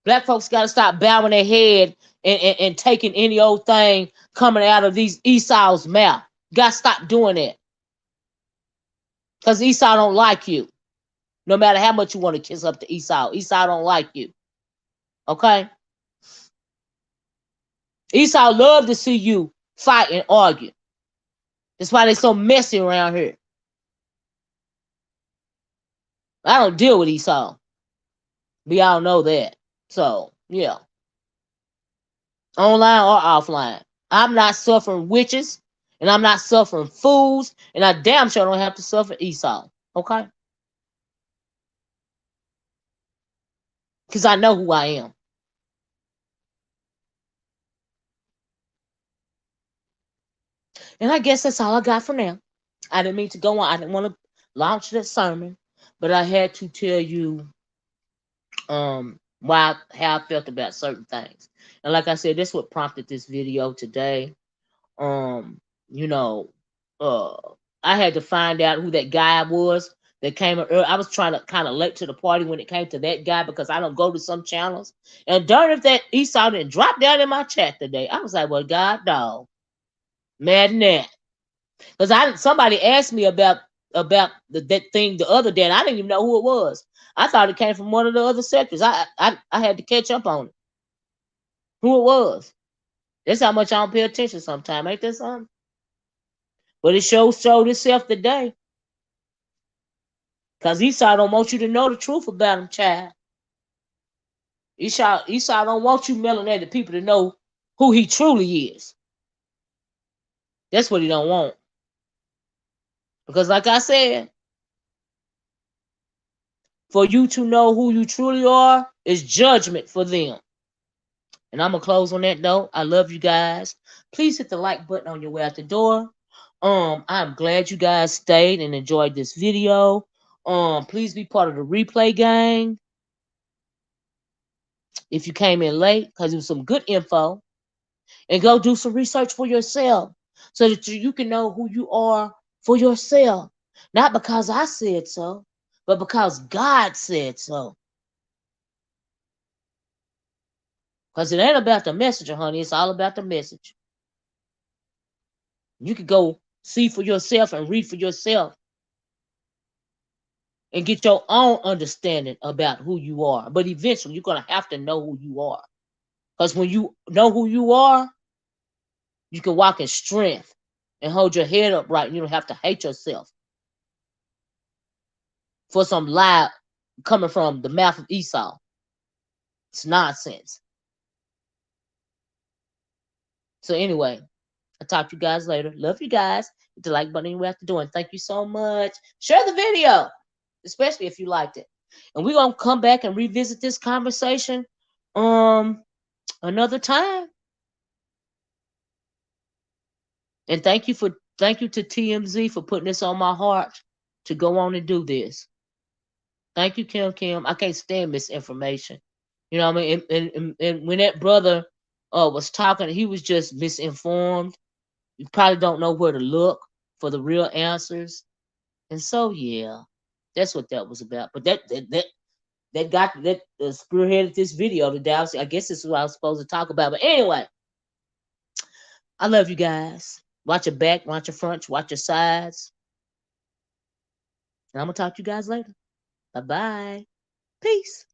Speaker 1: Black folks got to stop bowing their head and taking any old thing coming out of these Esau's mouth. You got to stop doing that. Because Esau don't like you. No matter how much you want to kiss up to Esau. Esau don't like you. Okay? Esau love to see you fight and argue. That's why they so messy around here. I don't deal with Esau. We all know that. So, yeah. Online or offline. I'm not suffering witches. And I'm not suffering fools. And I damn sure don't have to suffer Esau. Okay? Because I know who I am. And I guess that's all I got for now. I didn't mean to go on. I didn't want to launch that sermon. But I had to tell you how I felt about certain things. And like I said, that's what prompted this video today. You know, I had to find out who that guy was that came early. I was trying to kind of late to the party when it came to that guy because I don't go to some channels. And darn if that Esau didn't drop down in my chat today. I was like, well, God dog. Mad than that. Because somebody asked me about that thing the other day, and I didn't even know who it was. I thought it came from one of the other sectors. I had to catch up on it. Who it was. That's how much I don't pay attention sometimes. Ain't that something? But it showed itself today. Because Esau don't want you to know the truth about him, child. Esau don't want you melanated people to know who he truly is. That's what he don't want. Because like I said, for you to know who you truly are is judgment for them. And I'm going to close on that note. I love you guys. Please hit the like button on your way out the door. I'm glad you guys stayed and enjoyed this video. Please be part of the replay gang. If you came in late, because it was some good info. And go do some research for yourself. So that you can know who you are for yourself. Not because I said so, but because God said so. Because it ain't about the messenger, honey. It's all about the message. You can go see for yourself and read for yourself. And get your own understanding about who you are. But eventually, you're going to have to know who you are. Because when you know who you are, you can walk in strength and hold your head up right. You don't have to hate yourself for some lie coming from the mouth of Esau. It's nonsense. So anyway, I'll talk to you guys later. Love you guys. Hit the like button anywhere after doing. Thank you so much. Share the video, especially if you liked it. And we're going to come back and revisit this conversation another time. And thank you to TMZ for putting this on my heart to go on and do this. Thank you, Kim. I can't stand misinformation. You know what I mean? And when that brother was talking. He was just misinformed. You probably don't know where to look for the real answers. And so yeah, that's what that was about. But that got that spearheaded this video today. I guess this is what I was supposed to talk about. But anyway, I love you guys. Watch your back, watch your front, watch your sides. And I'm gonna talk to you guys later. Bye bye. Peace.